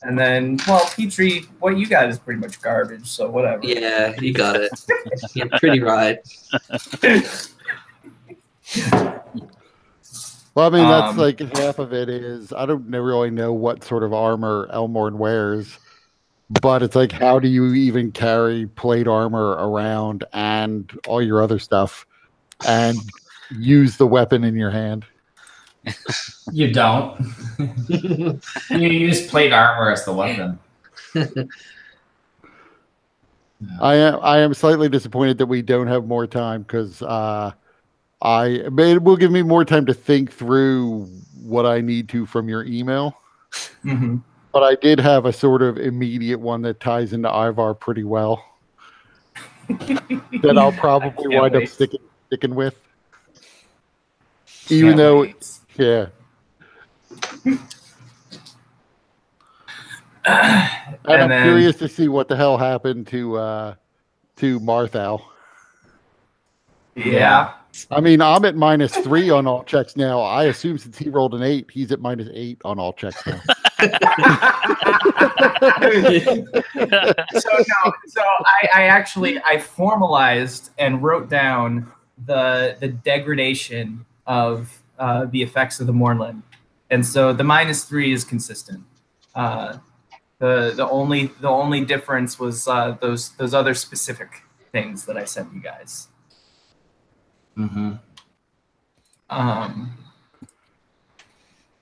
And then, well, Petrie, what you got is pretty much garbage, so whatever. Yeah, you got it. You're pretty right. Well, I mean, that's like half of it is, I don't really know what sort of armor Elmorn wears, but it's like, how do you even carry plate armor around and all your other stuff and use the weapon in your hand? You don't. You use plate armor as the weapon. I am slightly disappointed that we don't have more time because it will give me more time to think through what I need to from your email. Mm-hmm. But I did have a sort of immediate one that ties into Ivar pretty well that I'll probably wind up sticking with. Even though, yeah. And I'm curious to see what the hell happened to Marthal. Yeah. I mean, I'm at -3 on all checks now. I assume since he rolled an 8, he's at -8 on all checks now. So I formalized and wrote down the degradation of the effects of the Mournland, and so the -3 is consistent. The only difference was those other specific things that I sent you guys. Mm-hmm.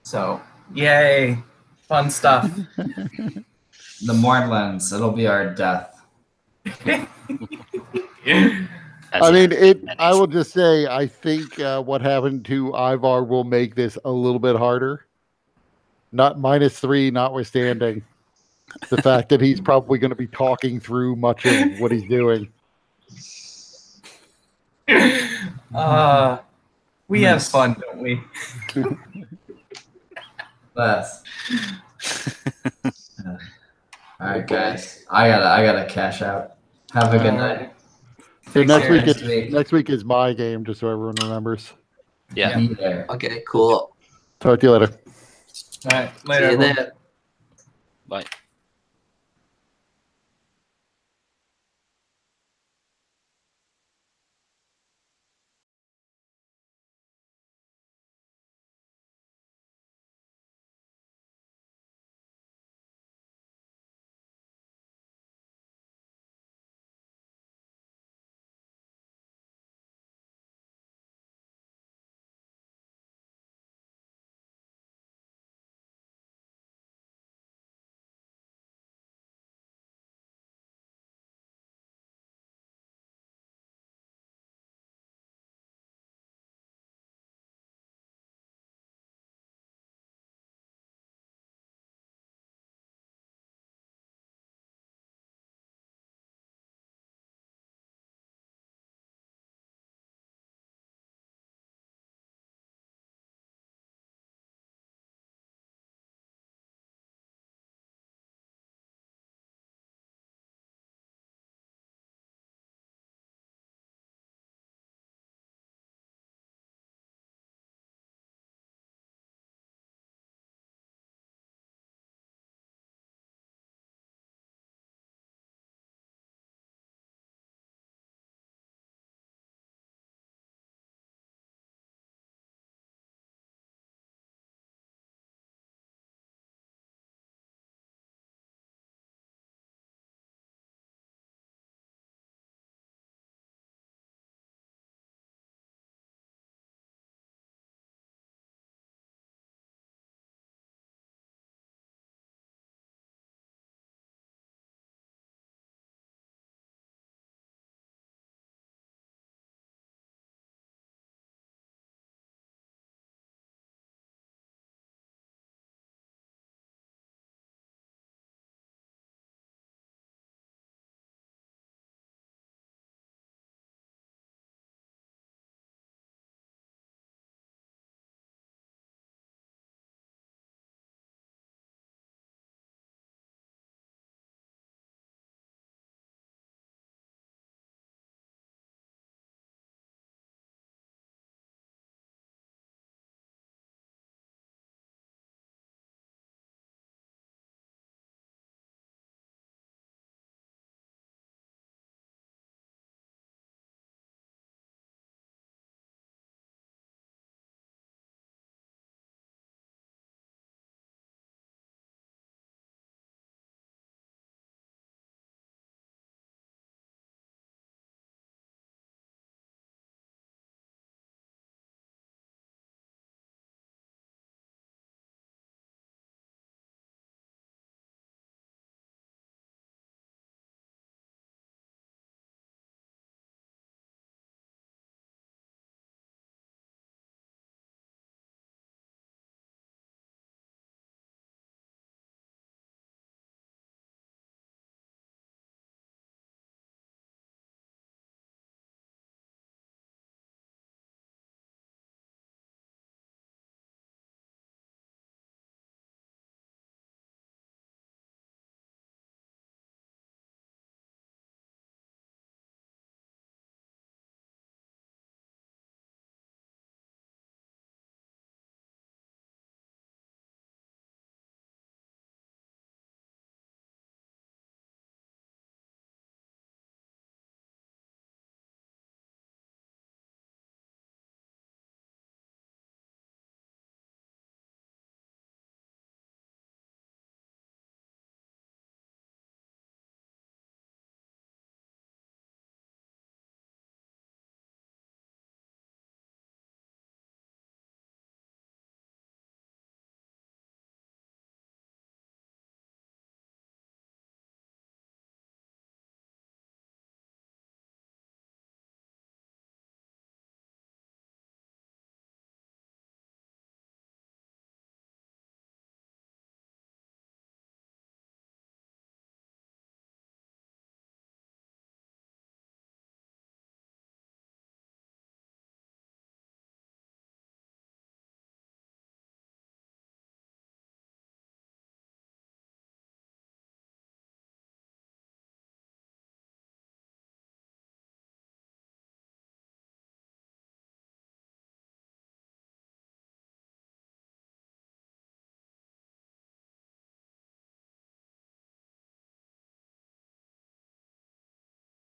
So yay, fun stuff. The Mournlands, it'll be our death. I mean, I will just say, I think what happened to Ivar will make this a little bit harder. Not -3, notwithstanding the fact that he's probably going to be talking through much of what he's doing. We have fun, don't we? Yes. All right, guys. I gotta cash out. Have a good night. So next week is my game, just so everyone remembers. Yeah. Be there. Okay, cool. Talk to you later. All right, later. See you there. Bye.